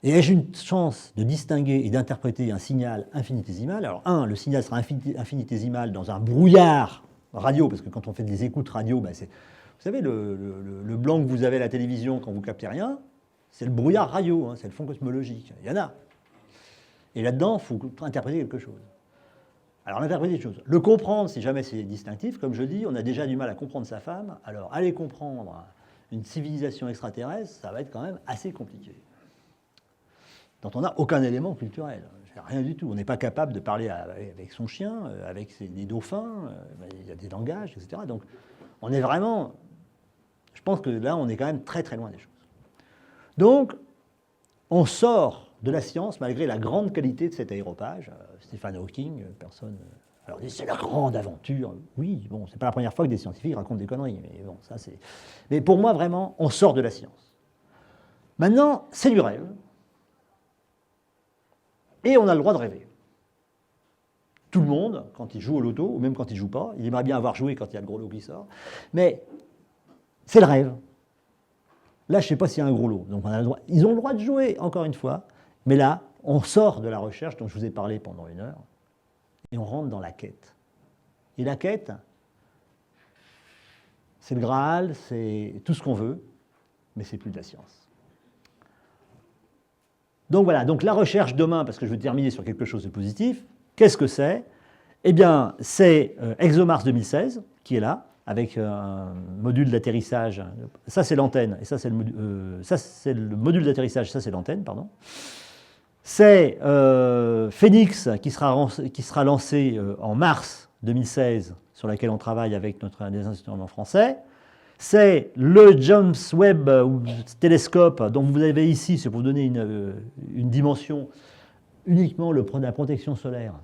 Et ai-je une chance de distinguer et d'interpréter un signal infinitésimal? Alors, le signal sera infinitésimal dans un brouillard radio, parce que quand on fait des écoutes radio, vous savez, le blanc que vous avez à la télévision quand vous ne captez rien, c'est le brouillard radio, c'est le fond cosmologique. Il y en a. Et là-dedans, il faut interpréter quelque chose. Alors, interpréter quelque chose. Le comprendre, si jamais c'est distinctif, comme je dis, on a déjà du mal à comprendre sa femme. Alors, aller comprendre une civilisation extraterrestre, ça va être quand même assez compliqué. Dont on n'a aucun élément culturel. Rien du tout. On n'est pas capable de parler avec son chien, avec les dauphins, il y a des langages, etc. Donc, on est vraiment... Je pense que là, on est quand même très très loin des choses. Donc, on sort de la science malgré la grande qualité de cet aéropage. Stephen Hawking, personne Alors, c'est la grande aventure. Oui, bon, c'est pas la première fois que des scientifiques racontent des conneries, mais bon, ça c'est... Mais pour moi, vraiment, on sort de la science. Maintenant, c'est du rêve. Et on a le droit de rêver. Tout le monde, quand il joue au loto, ou même quand il ne joue pas, il aimerait bien avoir joué quand il y a le gros lot qui sort, mais c'est le rêve. Là, je ne sais pas s'il y a un gros lot. Donc on a le droit. Ils ont le droit de jouer, encore une fois, mais là, on sort de la recherche dont je vous ai parlé pendant 1 heure, et on rentre dans la quête. Et la quête, c'est le Graal, c'est tout ce qu'on veut, mais c'est plus de la science. Donc voilà, donc la recherche demain, parce que je veux terminer sur quelque chose de positif, qu'est-ce que c'est? Eh bien, c'est ExoMars 2016 qui est là, avec un module d'atterrissage. Ça, c'est l'antenne, et ça, c'est le module d'atterrissage, ça, c'est l'antenne, pardon. C'est Phoenix qui sera lancé en mars 2016, sur laquelle on travaille avec des instruments français. C'est le James Webb télescope dont vous avez ici, c'est pour vous donner une dimension, uniquement la protection solaire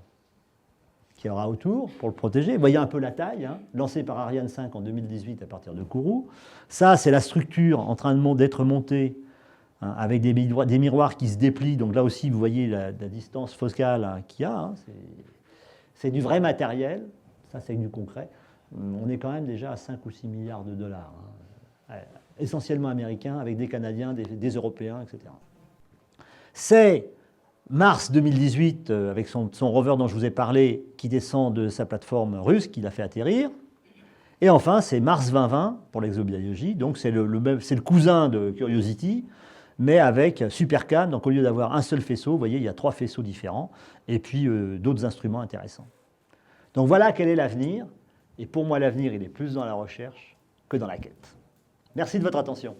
qu'il y aura autour pour le protéger. Vous voyez un peu la taille, hein, lancé par Ariane 5 en 2018 à partir de Kourou. Ça, c'est la structure en train d'être montée, hein, avec des miroirs qui se déplient. Donc là aussi, vous voyez la distance focale, hein, qu'il y a. Hein, c'est du vrai matériel. Ça, c'est du concret. On est quand même déjà à 5 ou 6 milliards de dollars, hein, essentiellement américains, avec des Canadiens, des Européens, etc. C'est mars 2018, avec son rover dont je vous ai parlé, qui descend de sa plateforme russe, qui l'a fait atterrir. Et enfin, c'est mars 2020 pour l'exobiologie, donc c'est le cousin de Curiosity, mais avec SuperCam, donc au lieu d'avoir un seul faisceau, vous voyez, il y a 3 faisceaux différents, et puis d'autres instruments intéressants. Donc voilà quel est l'avenir. Et pour moi, l'avenir, il est plus dans la recherche que dans la quête. Merci de votre attention.